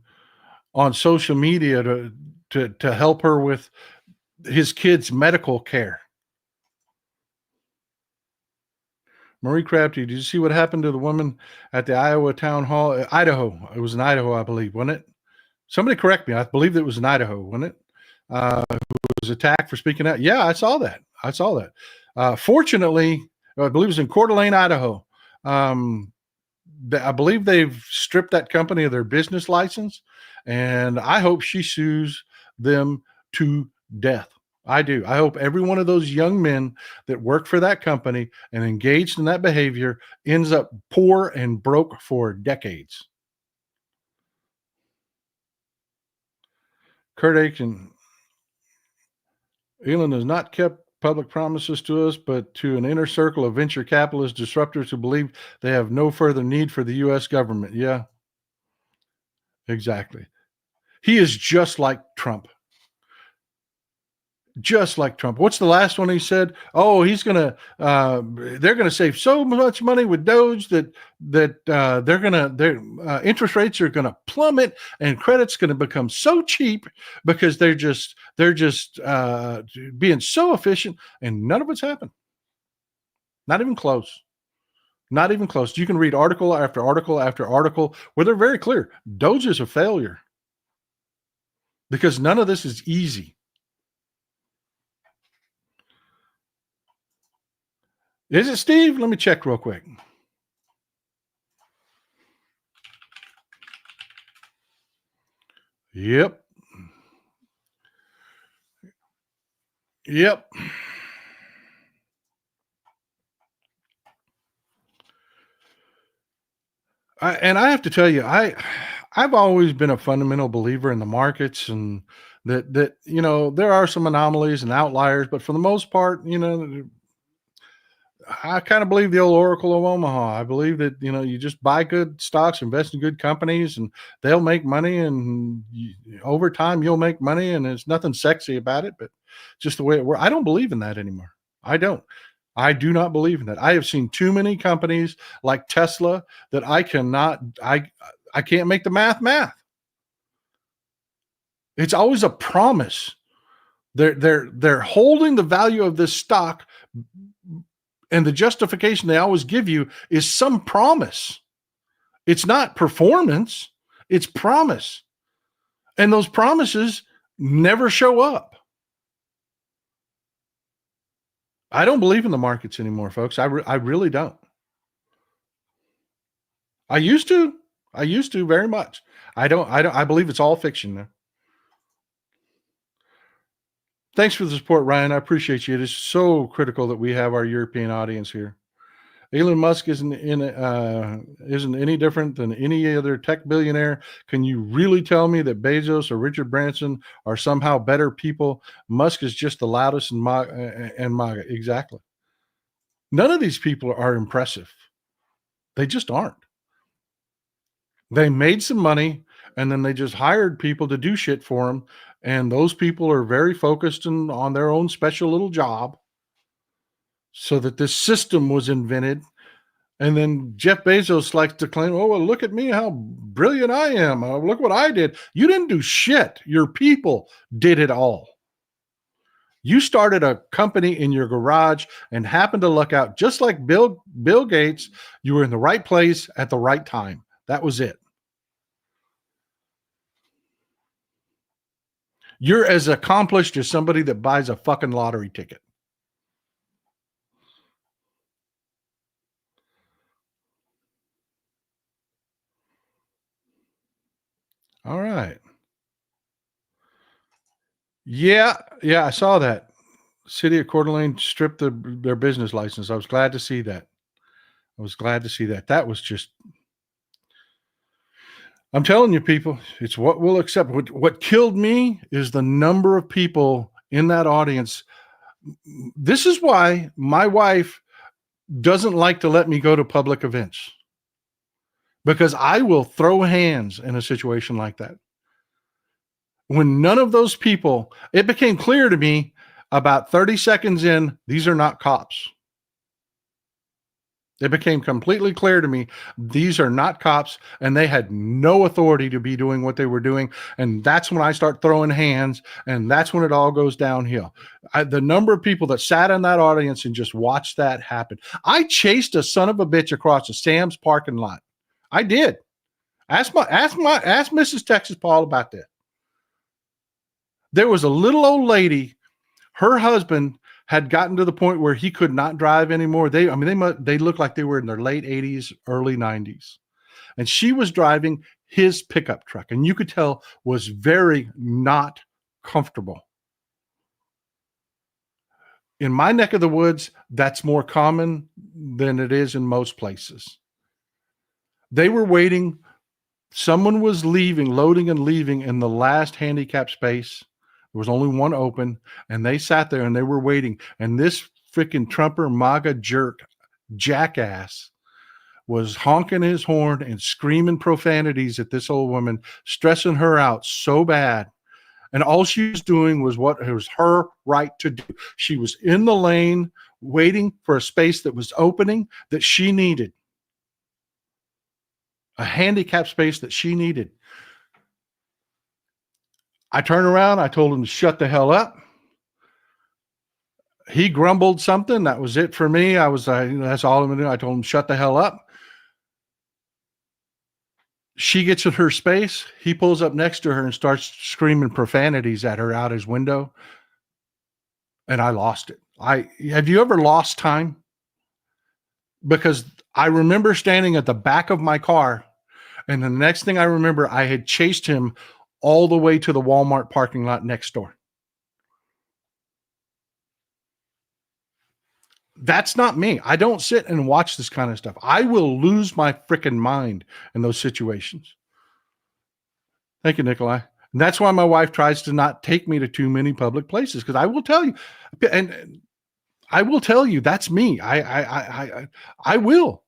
on social media to help her with his kids' medical care. Marie Crabtree, did you see what happened to the woman at the Iowa town hall? Idaho. It was in Idaho, I believe, wasn't it? Somebody correct me. I believe it was in Idaho, wasn't it? Who was attacked for speaking out. Yeah, I saw that. Fortunately, I believe it was in Coeur d'Alene, Idaho. I believe they've stripped that company of their business license, and I hope she sues them to death. I do. I hope every one of those young men that worked for that company and engaged in that behavior ends up poor and broke for decades. Kurt Aiken, Elon has not kept public promises to us, but to an inner circle of venture capitalist disruptors who believe they have no further need for the U.S. government. Yeah, exactly. He is just like Trump. Just like Trump. What's the last one he said? Oh, they're going to save so much money with DOGE that their interest rates are going to plummet and credit's going to become so cheap because they're just being so efficient, and none of it's happened. Not even close. Not even close. You can read article after article after article where they're very clear. DOGE is a failure because none of this is easy. Is it Steve? Let me check real quick. Yep. Yep. And I have to tell you, I've always been a fundamental believer in the markets, and that there are some anomalies and outliers, but for the most part, I kind of believe the old Oracle of Omaha. I believe that you just buy good stocks, invest in good companies, and they'll make money, and over time you'll make money, and there's nothing sexy about it, but just the way it works. I don't believe in that anymore. I don't. I do not believe in that. I have seen too many companies like Tesla that I can't make the math. It's always a promise. They're holding the value of this stock, and the justification they always give you is some promise. It's not performance, it's promise. And those promises never show up. I don't believe in the markets anymore, folks. I really don't. I used to very much. I believe it's all fiction now. Thanks for the support, Ryan. I appreciate you. It is so critical that we have our European audience here. Elon Musk isn't any different than any other tech billionaire. Can you really tell me that Bezos or Richard Branson are somehow better people? Musk is just the loudest and MAGA. Exactly. None of these people are impressive. They just aren't. They made some money, and then they just hired people to do shit for them. And those people are very focused on their own special little job, so that this system was invented. And then Jeff Bezos likes to claim, oh, well, look at me, how brilliant I am. Look what I did. You didn't do shit. Your people did it all. You started a company in your garage and happened to luck out, just like Bill Gates. You were in the right place at the right time. That was it. You're as accomplished as somebody that buys a fucking lottery ticket. All right. Yeah, I saw that. City of Coeur d'Alene stripped their business license. I was glad to see that. That was just, I'm telling you, people, it's what we'll accept. What killed me is the number of people in that audience. This is why my wife doesn't like to let me go to public events, because I will throw hands in a situation like that. When none of those people, it became clear to me about 30 seconds in, these are not cops. It became completely clear to me, these are not cops, and they had no authority to be doing what they were doing. And that's when I start throwing hands, and that's when it all goes downhill. The number of people that sat in that audience and just watched that happen. I chased a son of a bitch across the Sam's parking lot. I did. Ask Mrs. Texas Paul about that. There was a little old lady. Her husband had gotten to the point where he could not drive anymore. They looked like they were in their late 80s, early 90s. And she was driving his pickup truck, and you could tell was very not comfortable. In my neck of the woods, that's more common than it is in most places. They were waiting. Someone was loading and leaving in the last handicap space. There was only one open, and they sat there and they were waiting. And this freaking Trumper MAGA jerk jackass was honking his horn and screaming profanities at this old woman, stressing her out so bad. And all she was doing was what it was her right to do. She was in the lane waiting for a space that was opening that she needed. A handicap space that she needed. I turned around. I told him to shut the hell up. He grumbled something. That was it for me. That's all I'm going to do. I told him, shut the hell up. She gets in her space. He pulls up next to her and starts screaming profanities at her out his window. And I lost it. Have you ever lost time? because I remember standing at the back of my car, and the next thing I remember, I had chased him all the way to the Walmart parking lot next door. That's not me. I don't sit and watch this kind of stuff. I will lose my freaking mind in those situations. Thank you, Nikolai. And that's why my wife tries to not take me to too many public places, because I will tell you, and I will tell you, that's me. I will.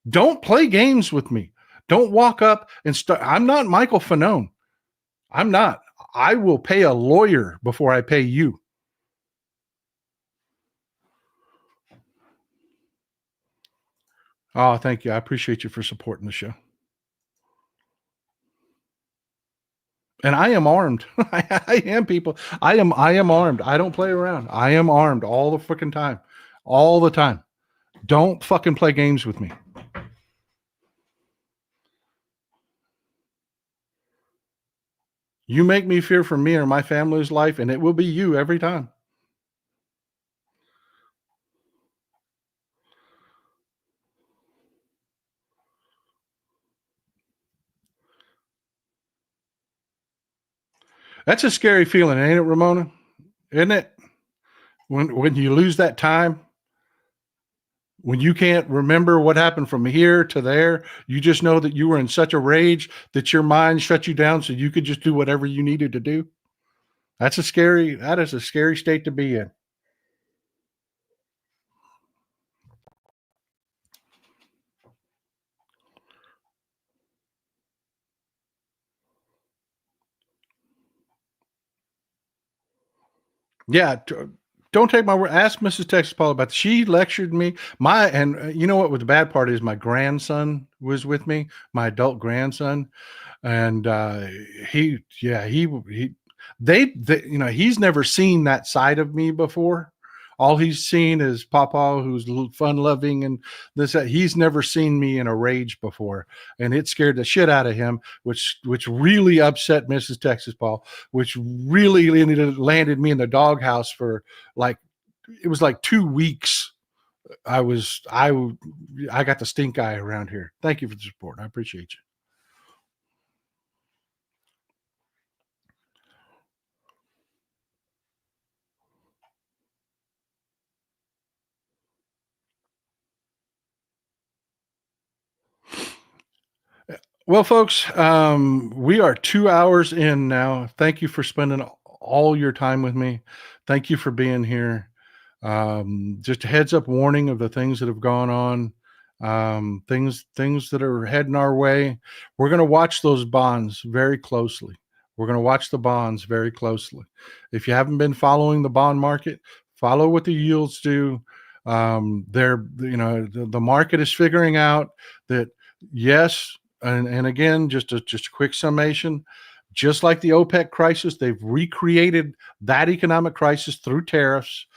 Don't play games with me. Don't walk up and start. I'm not Michael Fanone. I'm not. I will pay a lawyer before I pay you. Oh, thank you. I appreciate you for supporting the show. And I am armed. I am, people. I am armed. I don't play around. I am armed all the freaking time. All the time. Don't fucking play games with me. You make me fear for me or my family's life, and it will be you every time. That's a scary feeling, ain't it, Ramona? Isn't it? When you lose that time, when you can't remember what happened from here to there, you just know that you were in such a rage that your mind shut you down so you could just do whatever you needed to do. That is a scary state to be in. Yeah. Don't take my word. Ask Mrs. Texas Paul about that. She lectured me. You know what the bad part is? My grandson was with me, my adult grandson. And he's never seen that side of me before. All he's seen is Papa, who's fun loving, and this. He's never seen me in a rage before, and it scared the shit out of him, which really upset Mrs. Texas Paul, which really landed me in the doghouse for it was like 2 weeks. I got the stink eye around here. Thank you for the support. I appreciate you. Well, folks, we are 2 hours in now. Thank you for spending all your time with me. Thank you for being here. Just a heads up warning of the things that have gone on, things that are heading our way. We're going to watch those bonds very closely. We're going to watch the bonds very closely. If you haven't been following the bond market, follow what the yields do. The market is figuring out that, yes. And again, just a quick summation, just like the OPEC crisis, they've recreated that economic crisis through tariffs.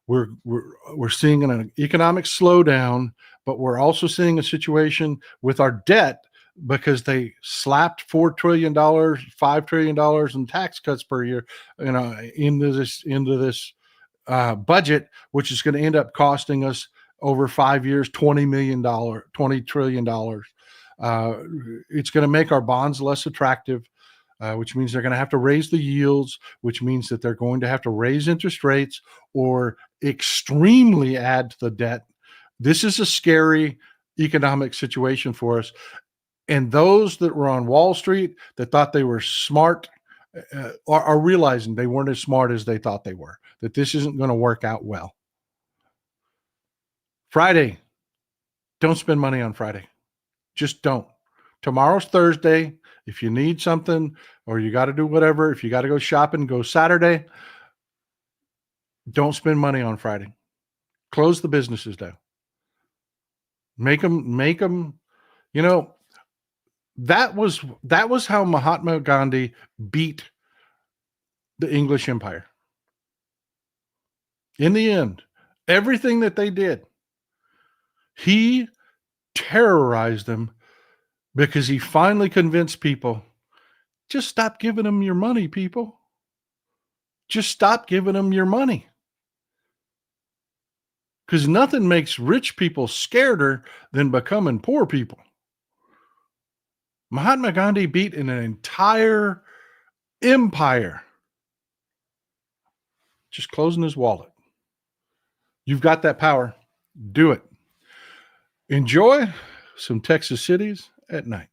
We're seeing an economic slowdown, but we're also seeing a situation with our debt because they slapped $4 trillion, $5 trillion in tax cuts per year, into this budget, which is going to end up costing us over 5 years, $20 trillion. It's going to make our bonds less attractive, which means they're going to have to raise the yields, which means that they're going to have to raise interest rates or extremely add to the debt. This is a scary economic situation for us. And those that were on Wall Street that thought they were smart are realizing they weren't as smart as they thought they were, that this isn't going to work out well. Friday, don't spend money on Friday. Just don't. Tomorrow's Thursday. If you need something or you got to do whatever, if you got to go shopping, go Saturday. Don't spend money on Friday. Close the businesses down. Make them, that was how Mahatma Gandhi beat the English Empire. In the end, everything that they did, he terrorized them because he finally convinced people, just stop giving them your money, people. Just stop giving them your money. because nothing makes rich people scareder than becoming poor people. Mahatma Gandhi beat an entire empire just closing his wallet. You've got that power. Do it. Enjoy some Texas cities at night.